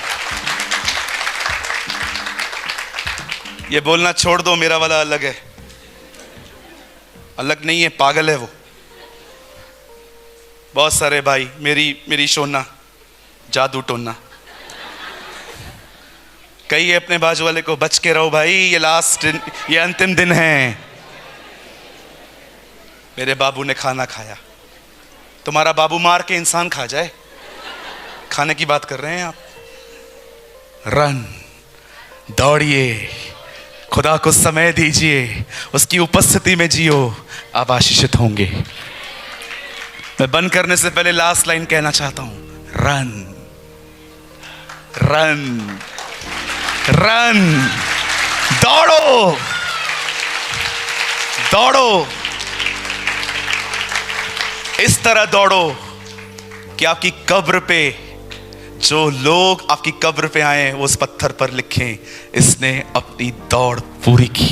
ये बोलना छोड़ दो मेरा वाला अलग है। अलग नहीं है, पागल है वो। बहुत सारे भाई, मेरी सोना, जादू टोना। कहिए अपने बाजू वाले को, बच के रहो भाई, ये अंतिम दिन है। मेरे बाबू ने खाना खाया। तुम्हारा बाबू मार के इंसान खा जाए? खाने की बात कर रहे हैं आप? रन, दौड़िए, खुदा को समय दीजिए, उसकी उपस्थिति में जियो, आप आशीषित होंगे। मैं बंद करने से पहले लास्ट लाइन कहना चाहता हूं, रन रन रन। दौड़ो दौड़ो, इस तरह दौड़ो कि आपकी कब्र पे जो लोग आपकी कब्र पे आए वो उस पत्थर पर लिखें, इसने अपनी दौड़ पूरी की।